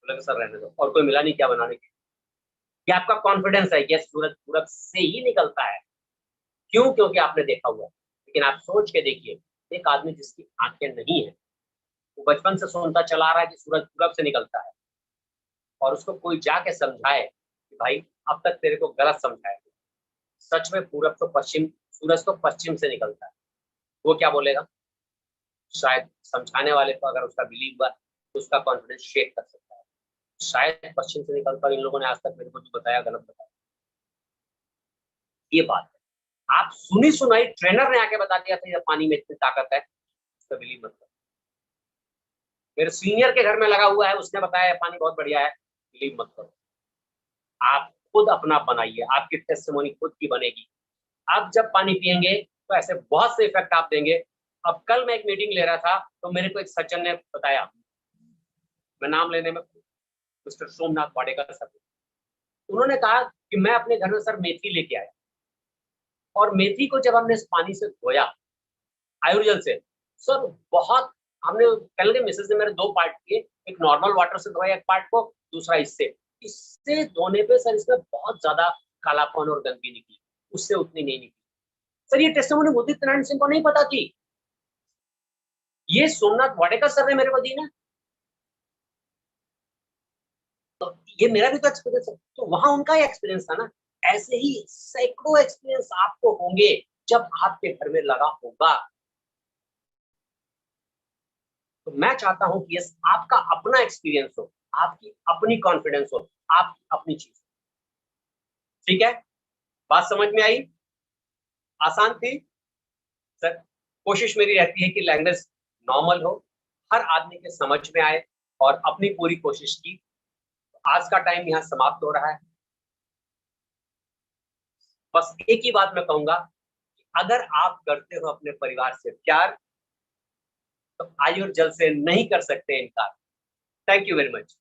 बोले सर रहने दो, और कोई मिला नहीं क्या बनाने के? ये आपका कॉन्फिडेंस है कि सूरज पूरब से ही निकलता है। क्यों? क्योंकि आपने देखा हुआ है। लेकिन आप सोच के देखिए, एक आदमी जिसकी आंखें नहीं है, वो बचपन से सुनता चला आ रहा है कि सूरज पूरब से निकलता है, और उसको कोई जाके समझाए कि भाई अब तक तेरे को गलत समझाया, सच में पूरब तो पश्चिम, सूरज तो पश्चिम से निकलता है, वो क्या बोलेगा? शायद समझाने वाले को अगर उसका बिलीव हुआ तो उसका कॉन्फिडेंस शेक कर सकता है। शायद पश्चिम से निकलता, इन लोगों ने आज तक मेरे को जो बताया गलत बताया, ये बात है। आप सुनी सुनाई ट्रेनर ने आके बता दिया था ये पानी में इतनी ताकत है, उसका बिलीव मत करो। मेरे सीनियर के घर में लगा हुआ है, उसने बताया पानी बहुत बढ़िया है, बिलीव मत करो। आप खुद अपना बनाइए, आपकी टेस्टिमोनी खुद की बनेगी। आप जब पानी पिएंगे तो ऐसे बहुत से इफेक्ट आप देंगे। अब कल मैं एक मीटिंग ले रहा था, तो मेरे को एक सज्जन ने बताया, मैं नाम लेने में, मिस्टर सोमनाथ वाडेकर सर, उन्होंने कहा कि मैं अपने घर में सर मेथी लेके आया, और मेथी को जब हमने इस पानी से धोया आयुर्जल से, सर बहुत, हमने कल के मिसेज ने मेरे 2 पार्ट किए, एक नॉर्मल वाटर से धोया एक पार्ट को, दूसरा इससे, इससे धोने पे सर इसमें बहुत ज्यादा कालापन और गंदगी निकली, उससे उतनी नहीं निकली। सर ये टेस्टिमोनी उदित नारायण सिंह को नहीं पता थी, ये सोमनाथ वाडेकर सर ने मेरे को दी ना, तो ये मेरा भी तो एक्सपीरियंस है, तो वहां उनका एक्सपीरियंस था ना। ऐसे ही सैकड़ों एक्सपीरियंस आपको होंगे जब आपके घर में लगा होगा। तो मैं चाहता हूं कि यस आपका अपना एक्सपीरियंस हो, आपकी अपनी कॉन्फिडेंस हो, आपकी अपनी चीज, ठीक है। बात समझ में आई? आसान थी सर? कोशिश मेरी रहती है कि लैंग्वेज नॉर्मल हो, हर आदमी के समझ में आए, और अपनी पूरी कोशिश की। आज का टाइम यहाँ समाप्त हो रहा है। बस एक ही बात मैं कहूंगा, अगर आप करते हो अपने परिवार से प्यार, तो आयु और जल से नहीं कर सकते इनकार। Thank you very much.